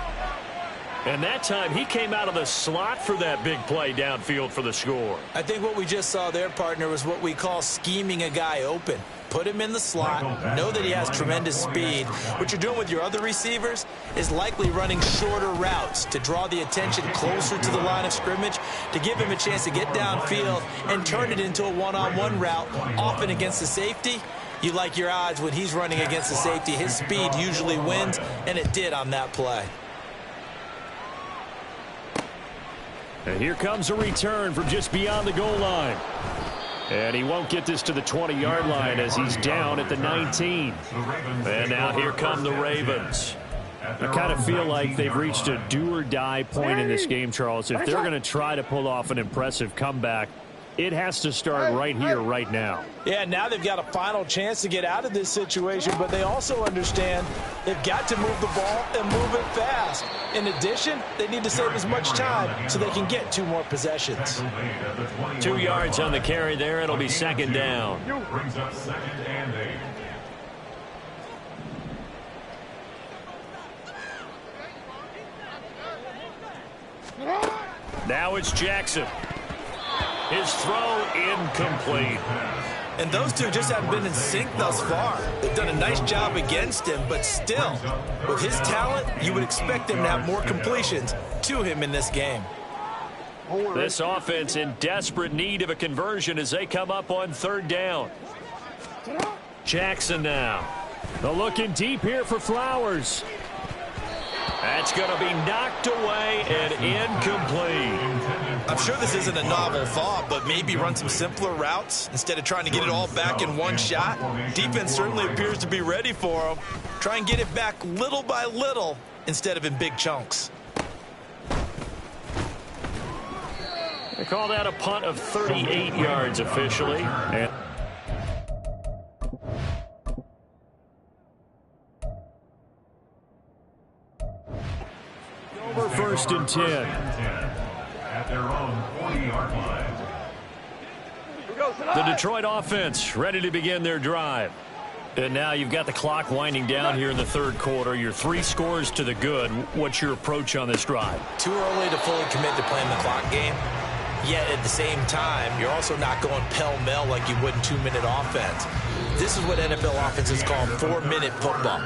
And that time, he came out of the slot for that big play downfield for the score. I think what we just saw there, partner, was what we call scheming a guy open. Put him in the slot, know that he has tremendous speed. What you're doing with your other receivers is likely running shorter routes to draw the attention closer to the line of scrimmage, to give him a chance to get downfield and turn it into a one-on-one route, often against the safety. You like your odds when he's running against the safety. His speed usually wins, and it did on that play. And here comes a return from just beyond the goal line. And he won't get this to the 20-yard line as he's down at the 19. And now here come the Ravens. I kind of feel like they've reached a do-or-die point in this game, Charles. If they're going to try to pull off an impressive comeback, it has to start right here, right now. Yeah, now they've got a final chance to get out of this situation, but they also understand they've got to move the ball and move it fast. In addition, they need to save as much time so they can get 2 more possessions. 2 yards on the carry there. It'll be 2nd down. Brings up 2nd and 8. Now it's Jackson. His throw incomplete. And those two just haven't been in sync thus far. They've done a nice job against him, but still, with his talent, you would expect him to have more completions to him in this game. This offense in desperate need of a conversion as they come up on 3rd down. Jackson now. They're looking deep here for Flowers. That's going to be knocked away and incomplete. I'm sure this isn't a novel thought, but maybe run some simpler routes instead of trying to get it all back in one shot. Defense certainly appears to be ready for him. Try and get it back little by little instead of in big chunks. They call that a punt of 38 yards officially. And over 1st and 10. At their own 40-yard line. The Detroit offense ready to begin their drive. And now you've got the clock winding down here in the third quarter. You're 3 scores to the good. What's your approach on this drive? Too early to fully commit to playing the clock game. Yet at the same time, you're also not going pell-mell like you would in 2-minute offense. This is what NFL offenses call 4-minute football.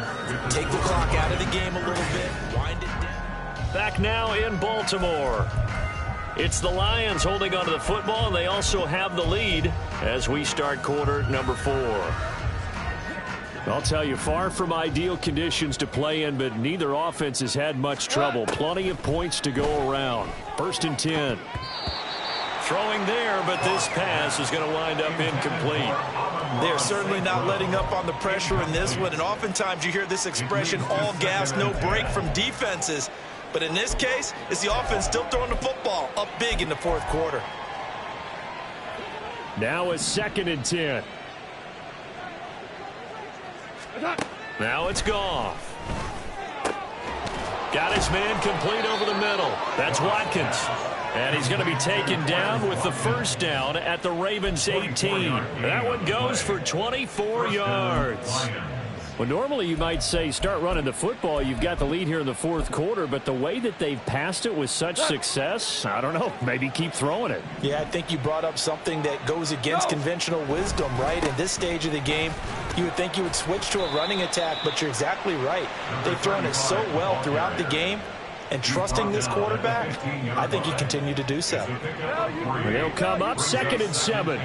Take the clock out of the game a little bit, wind it down. Back now in Baltimore. It's the Lions holding onto the football, and they also have the lead as we start quarter number 4. I'll tell you, far from ideal conditions to play in, but neither offense has had much trouble. Plenty of points to go around. 1st and 10. Throwing there, but this pass is going to wind up incomplete. They're certainly not letting up on the pressure in this one, and oftentimes you hear this expression, all gas, no break from defenses. But in this case, it's the offense still throwing the football up big in the 4th quarter. Now it's 2nd and 10. Now it's Goff. Got his man complete over the middle. That's Watkins. And he's going to be taken down with the first down at the Ravens 18. That one goes for 24 yards. Well, normally you might say start running the football. You've got the lead here in the 4th quarter, but the way that they've passed it with such success, I don't know, maybe keep throwing it. Yeah, I think you brought up something that goes against conventional wisdom, right? In this stage of the game, you would think you would switch to a running attack, but you're exactly right. They've thrown it so well throughout the game, and trusting this quarterback, I think you continue to do so. They'll come up 2nd and 7.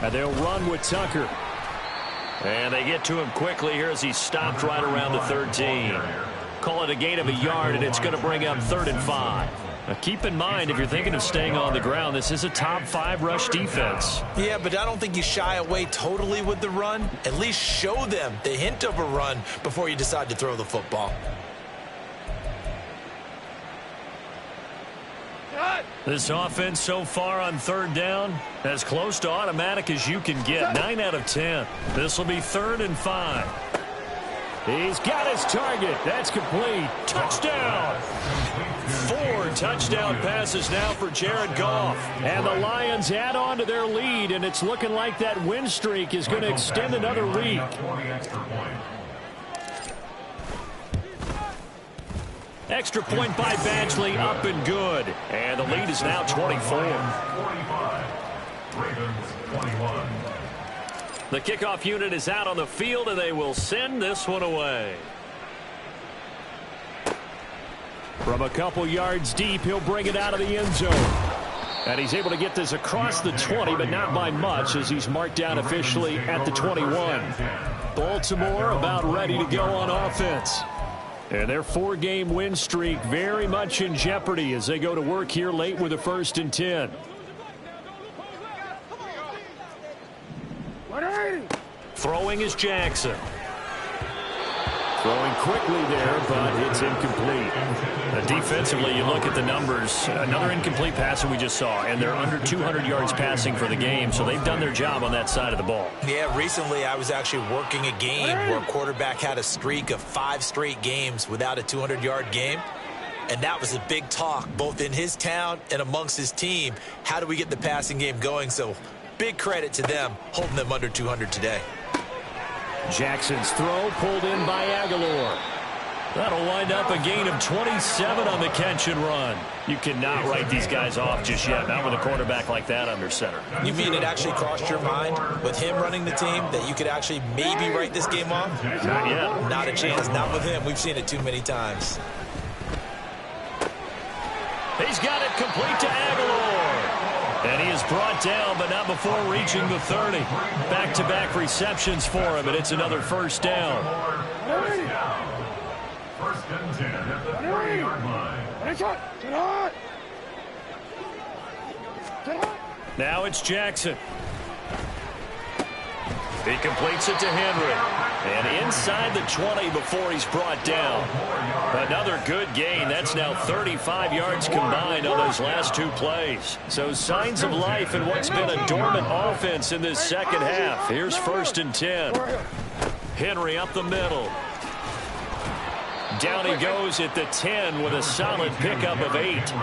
And they'll run with Tucker. And they get to him quickly here as he stopped right around the 13. Call it a gain of a yard, and it's going to bring up 3rd and 5. Now keep in mind, if you're thinking of staying on the ground, this is a top 5 rush defense. Yeah, but I don't think you shy away totally with the run. At least show them the hint of a run before you decide to throw the football. This offense so far on 3rd down, as close to automatic as you can get. 9 out of 10. This will be 3rd and 5. He's got his target. That's complete. Touchdown. 4 touchdown passes now for Jared Goff. And the Lions add on to their lead, and it's looking like that win streak is going to extend another week. Extra point by Badgley, up and good. And the lead is now 24. The kickoff unit is out on the field, and they will send this one away. From a couple yards deep, he'll bring it out of the end zone. And he's able to get this across the 20, but not by much, as he's marked down officially at the 21. Baltimore about ready to go on offense. And their 4-game win streak very much in jeopardy as they go to work here late with a 1st and 10. Throwing is Jackson. Throwing quickly there, but it's incomplete. Defensively, you look at the numbers. Another incomplete pass that we just saw, and they're under 200 yards passing for the game, so they've done their job on that side of the ball. Yeah, recently I was actually working a game where a quarterback had a streak of 5 straight games without a 200-yard game. And that was a big talk, both in his town and amongst his team. How do we get the passing game going? So big credit to them, holding them under 200 today. Jackson's throw pulled in by Aguilar. That'll wind up a gain of 27 on the catch and run. You cannot write these guys off just yet, not with a quarterback like that under center. You mean it actually crossed your mind with him running the team that you could actually maybe write this game off? Not yet. Not a chance. Not with him. We've seen it too many times. He's got it complete to Aguilar. And he is brought down, but not before reaching the 30. Back-to-back receptions for him, and it's another first down. 1st and 10 at the 30-yard line. Now it's Jackson. He completes it to Henry. And inside the 20 before he's brought down. Another good gain. That's now 35 yards combined on those last 2 plays. So signs of life in what's been a dormant offense in this second half. Here's 1st and 10. Henry up the middle. Down he goes at the 10 with a solid pickup of 8.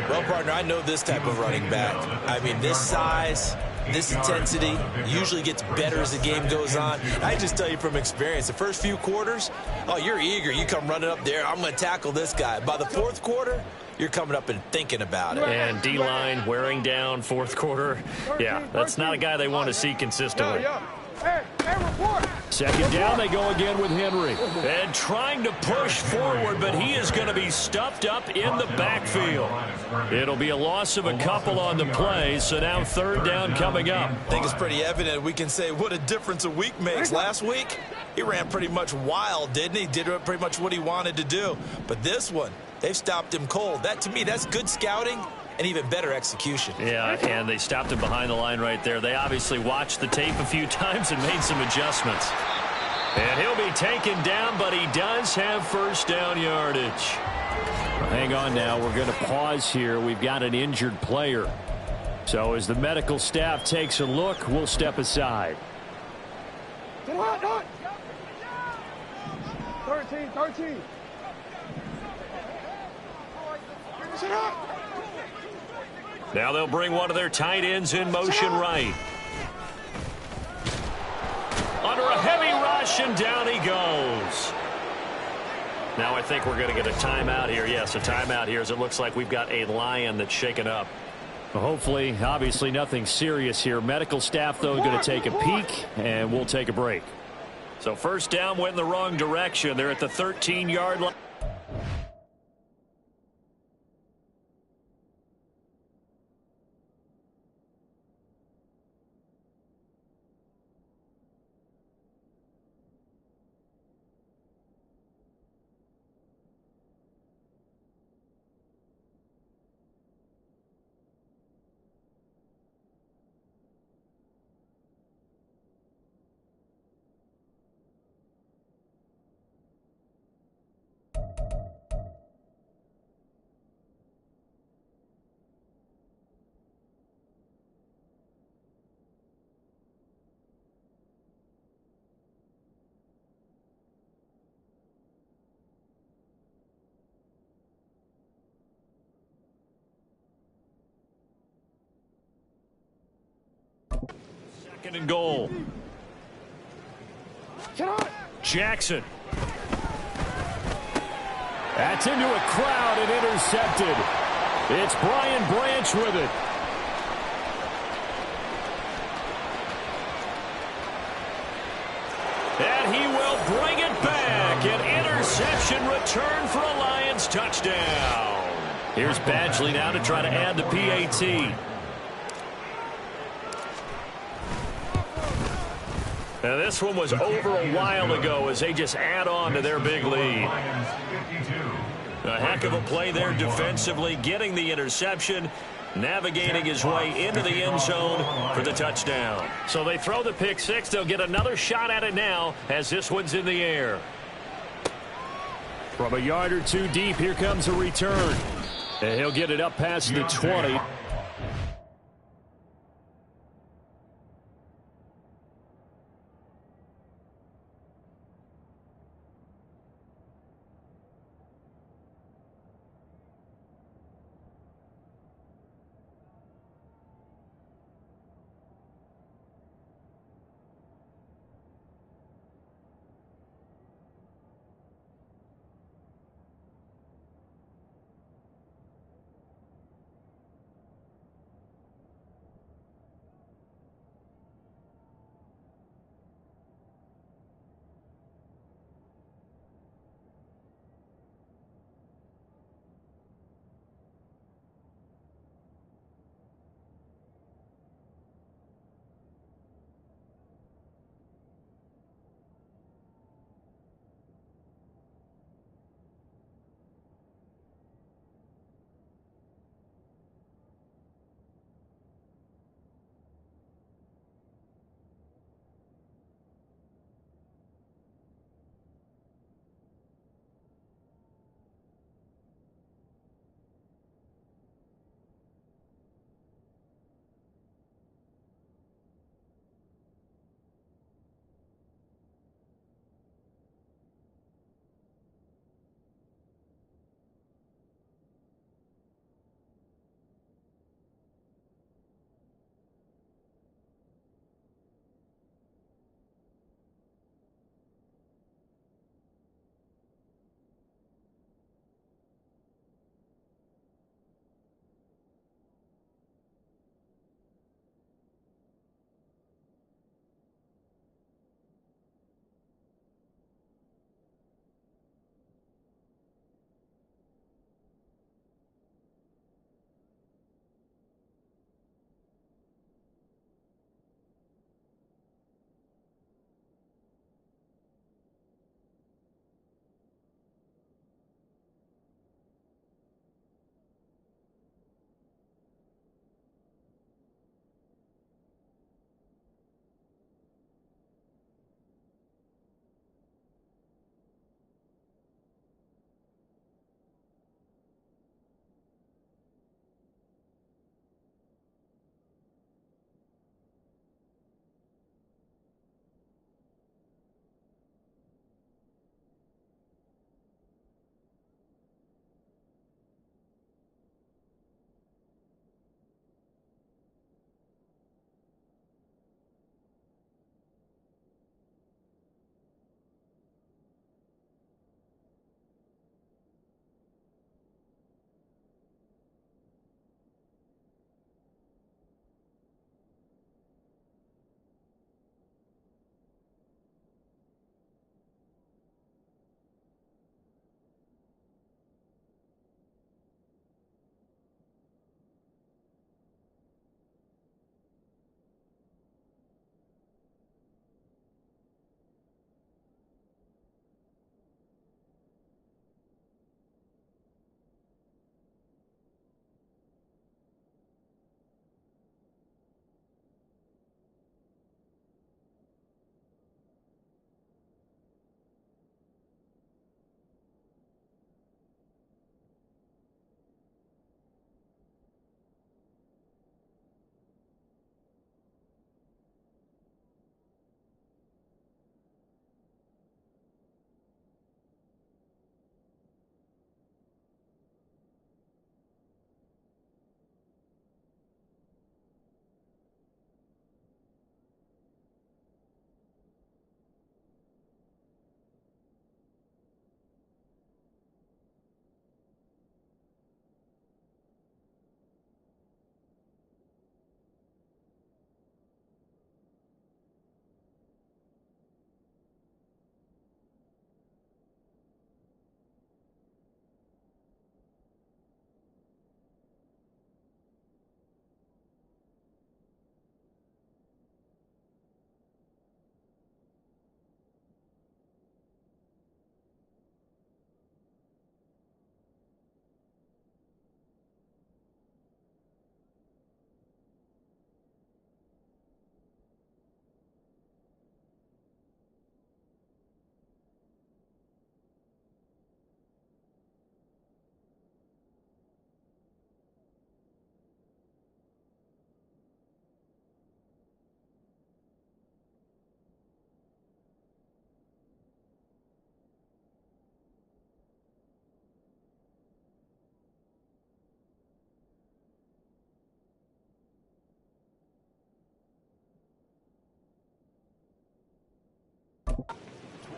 Well, partner, I know this type of running back. I mean, this size, this intensity usually gets better as the game goes on. I just tell you from experience, the first few quarters, oh, you're eager. You come running up there, I'm going to tackle this guy. By the fourth quarter, you're coming up and thinking about it. And D-line wearing down fourth quarter. Yeah, that's not a guy they want to see consistently. Second down, they go again with Henry. And trying to push forward, but he is going to be stuffed up in the backfield. It'll be a loss of a couple on the play, so now third down coming up. I think it's pretty evident. We can say what a difference a week makes. Last week, he ran pretty much wild, didn't he? Did pretty much what he wanted to do. But this one, they've stopped him cold. That, to me, that's good scouting and even better execution. Yeah, and they stopped him behind the line right there. They obviously watched the tape a few times and made some adjustments. And he'll be taken down, but he does have first down yardage. Well, hang on now. We're going to pause here. We've got an injured player. So as the medical staff takes a look, we'll step aside. 13. Now they'll bring one of their tight ends in motion right. Under a heavy rush, and down he goes. Now I think we're going to get a timeout here. Yes, a timeout here as it looks like we've got a Lion that's shaken up. Well, hopefully, obviously nothing serious here. Medical staff, though, going to take a peek, and we'll take a break. So first down went in the wrong direction. They're at the 13-yard line. Second and goal. Jackson. That's into a crowd and intercepted. It's Brian Branch with it. And he will bring it back. An interception return for a Lions touchdown. Here's Badgley now to try to add the PAT. Now this one was over a while ago as they just add on to their big lead. A heck of a play there defensively, getting the interception, navigating his way into the end zone for the touchdown. So they throw the pick six. They'll get another shot at it now as this one's in the air. From a yard or two deep, here comes a return. And he'll get it up past the 20.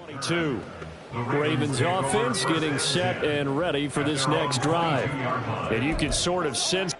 22. Ravens offense getting set and ready for this next drive. And you can sort of sense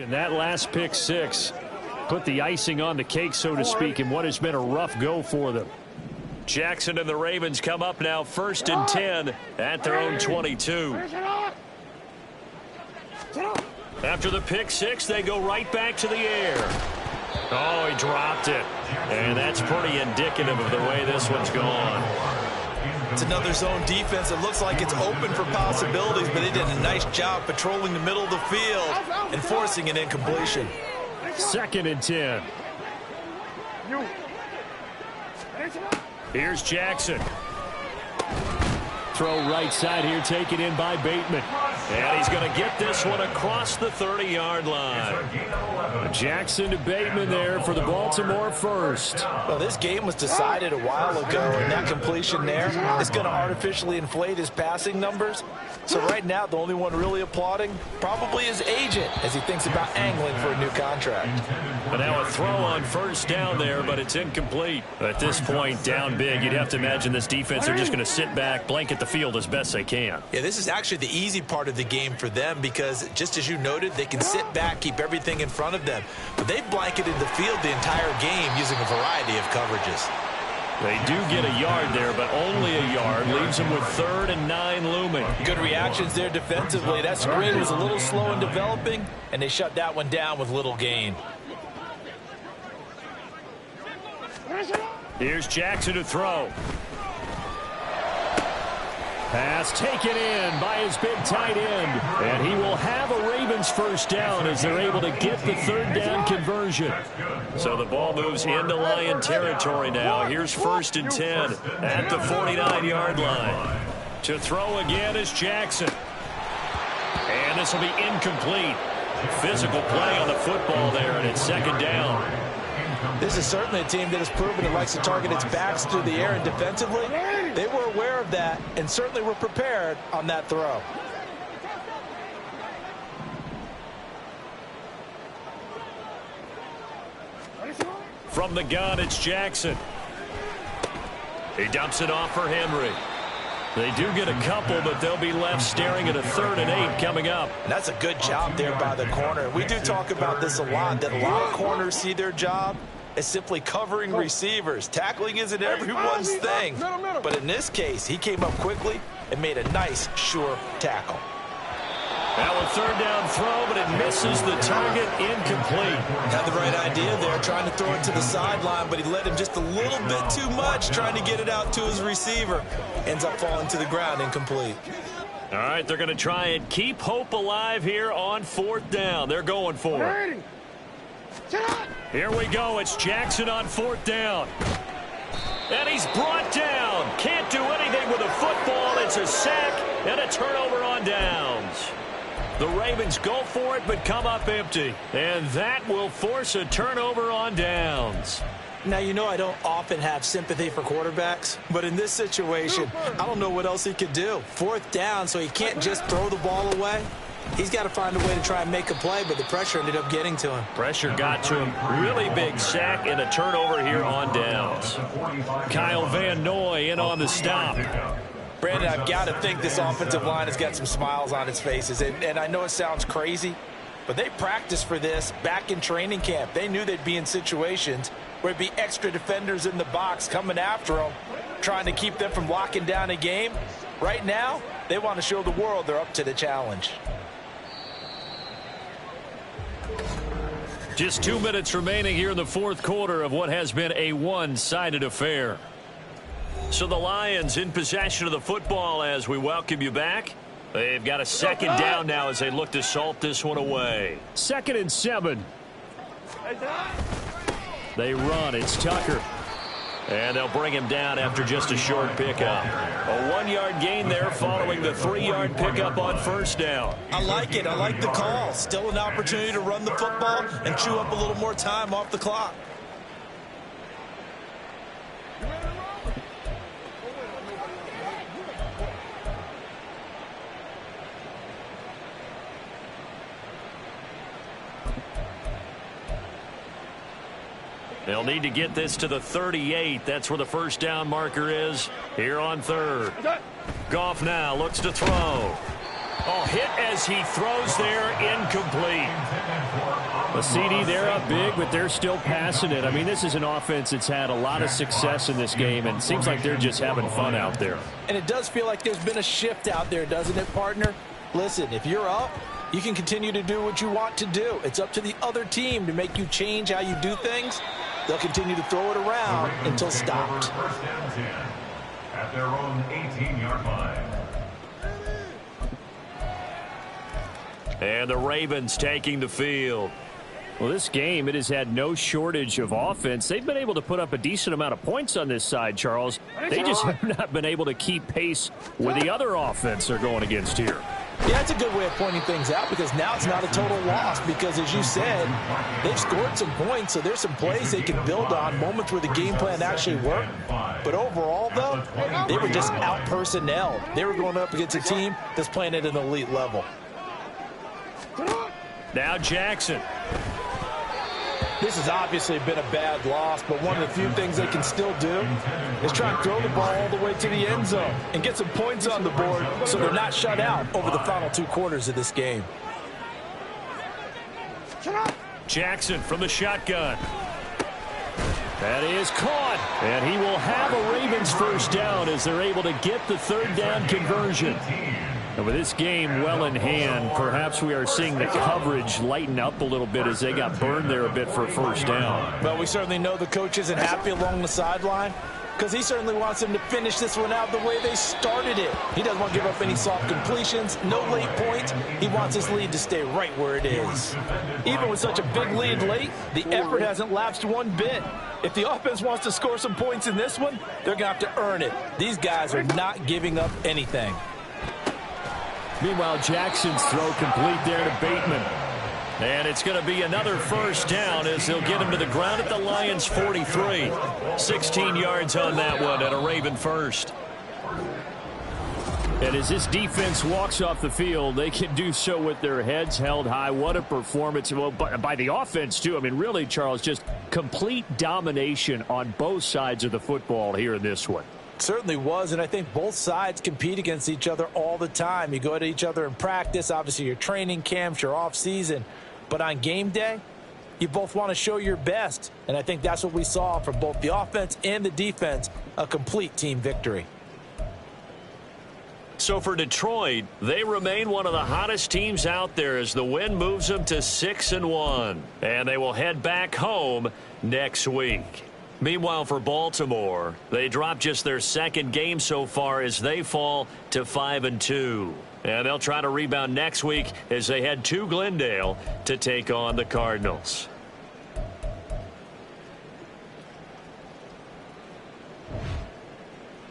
That last pick six put the icing on the cake, so to speak, in what has been a rough go for them. Jackson and the Ravens come up now 1st and 10 at their own 22. After the pick six, they go right back to the air. Oh, he dropped it. And that's pretty indicative of the way this one's gone. It's another zone defense. It looks like it's open for possibilities, but they did a nice job patrolling the middle of the field and forcing an incompletion. 2nd and 10. Here's Jackson. Throw right side here, taken in by Bateman. And he's going to get this one across the 30-yard line. Jackson to Bateman there for the Baltimore first. Well, this game was decided a while ago, and that completion there is going to artificially inflate his passing numbers. So right now, the only one really applauding probably his agent as he thinks about angling for a new contract. But now a throw on first down there, but it's incomplete. At this point, down big, you'd have to imagine this defense are just going to sit back, blanket the field as best they can. Yeah, this is actually the easy part of the game for them because, just as you noted, they can sit back, keep everything in front of them. But they've blanketed the field the entire game using a variety of coverages. They do get a yard there, but only a yard. Leaves them with 3rd and 9 looming. Good reactions there defensively. That screen was a little slow in developing, and they shut that one down with little gain. Here's Jackson to throw. Pass taken in by his big tight end. And he will have a Ravens first down as they're able to get the 3rd down conversion. So the ball moves into Lion territory now. Here's 1st and 10 at the 49-yard line. To throw again is Jackson. And this will be incomplete. Physical play on the football there, and it's 2nd down. This is certainly a team that has proven it likes to target its backs through the air and defensively. They were aware of that and certainly were prepared on that throw. From the gun, it's Jackson. He dumps it off for Henry. They do get a couple, but they'll be left staring at a 3rd and 8 coming up. And that's a good job there by the corner. We do talk about this a lot, that a lot of corners see their job as simply covering receivers. Tackling isn't everyone's thing. But in this case, he came up quickly and made a nice, sure tackle. Now a 3rd down throw, but it misses the target, incomplete. Had the right idea there, trying to throw it to the sideline, but he led him just a little bit too much, trying to get it out to his receiver. Ends up falling to the ground, incomplete. All right, they're going to try and keep hope alive here on 4th down. They're going for it. Here we go. It's Jackson on 4th down. And he's brought down. Can't do anything with a football. It's a sack and a turnover on downs. The Ravens go for it, but come up empty. And that will force a turnover on downs. Now, you know I don't often have sympathy for quarterbacks, but in this situation, I don't know what else he could do. 4th down, so he can't just throw the ball away. He's got to find a way to try and make a play, but the pressure ended up getting to him. Pressure got to him. Really big sack and a turnover here on downs. Kyle Van Noy in on the stop. Brandon, I've got to think this offensive line has got some smiles on its faces. And I know it sounds crazy, but they practiced for this back in training camp. They knew they'd be in situations where it'd be extra defenders in the box coming after them, trying to keep them from locking down a game. Right now, they want to show the world they're up to the challenge. Just 2 minutes remaining here in the 4th quarter of what has been a one-sided affair. So the Lions in possession of the football as we welcome you back. They've got a 2nd down now as they look to salt this one away. 2nd and 7. They run. It's Tucker. And they'll bring him down after just a short pickup. A 1-yard gain there following the 3-yard pickup on 1st down. I like it. I like the call. Still an opportunity to run the football and chew up a little more time off the clock. They'll need to get this to the 38. That's where the 1st down marker is here on 3rd. Goff now looks to throw. Oh, hit as he throws there, incomplete. A CD, they're up big, but they're still passing it. I mean, this is an offense that's had a lot of success in this game, and it seems like they're just having fun out there. And it does feel like there's been a shift out there, doesn't it, partner? Listen, if you're up, you can continue to do what you want to do. It's up to the other team to make you change how you do things. They'll continue to throw it around until stopped. First down 10 at their own 18-yard line. And the Ravens taking the field. Well, this game, it has had no shortage of offense. They've been able to put up a decent amount of points on this side, Charles. They just have not been able to keep pace with the other offense they're going against here. Yeah, that's a good way of pointing things out, because now it's not a total loss, because as you said, they've scored some points, so there's some plays they can build on, moments where the game plan actually worked. But overall, though, they were just out-personnelled. They were going up against a team that's playing at an elite level. Now Jackson. This has obviously been a bad loss, but one of the few things they can still do is try and throw the ball all the way to the end zone and get some points on the board so they're not shut out over the final 2 quarters of this game. Jackson from the shotgun. That is caught, and he will have a Ravens first down as they're able to get the 3rd down conversion. And with this game well in hand, perhaps we are seeing the coverage lighten up a little bit as they got burned there a bit for a first down. Well, we certainly know the coach isn't happy along the sideline, because he certainly wants them to finish this one out the way they started it. He doesn't want to give up any soft completions, no late points. He wants his lead to stay right where it is. Even with such a big lead late, the effort hasn't lapsed one bit. If the offense wants to score some points in this one, they're going to have to earn it. These guys are not giving up anything. Meanwhile, Jackson's throw complete there to Bateman. And it's going to be another first down as they'll get him to the ground at the Lions' 43. 16 yards on that one and a Raven first. And as this defense walks off the field, they can do so with their heads held high. What a performance. Well, by the offense, too. I mean, really, Charles, just complete domination on both sides of the football here in this one. Certainly was, and I think both sides compete against each other all the time. You go at each other in practice, obviously your training camps, your off-season, but on game day, you both want to show your best, and I think that's what we saw from both the offense and the defense, a complete team victory. So for Detroit, they remain one of the hottest teams out there as the win moves them to 6-1, and they will head back home next week. Meanwhile, for Baltimore, they dropped just their 2nd game so far as they fall to 5-2. And they'll try to rebound next week as they head to Glendale to take on the Cardinals.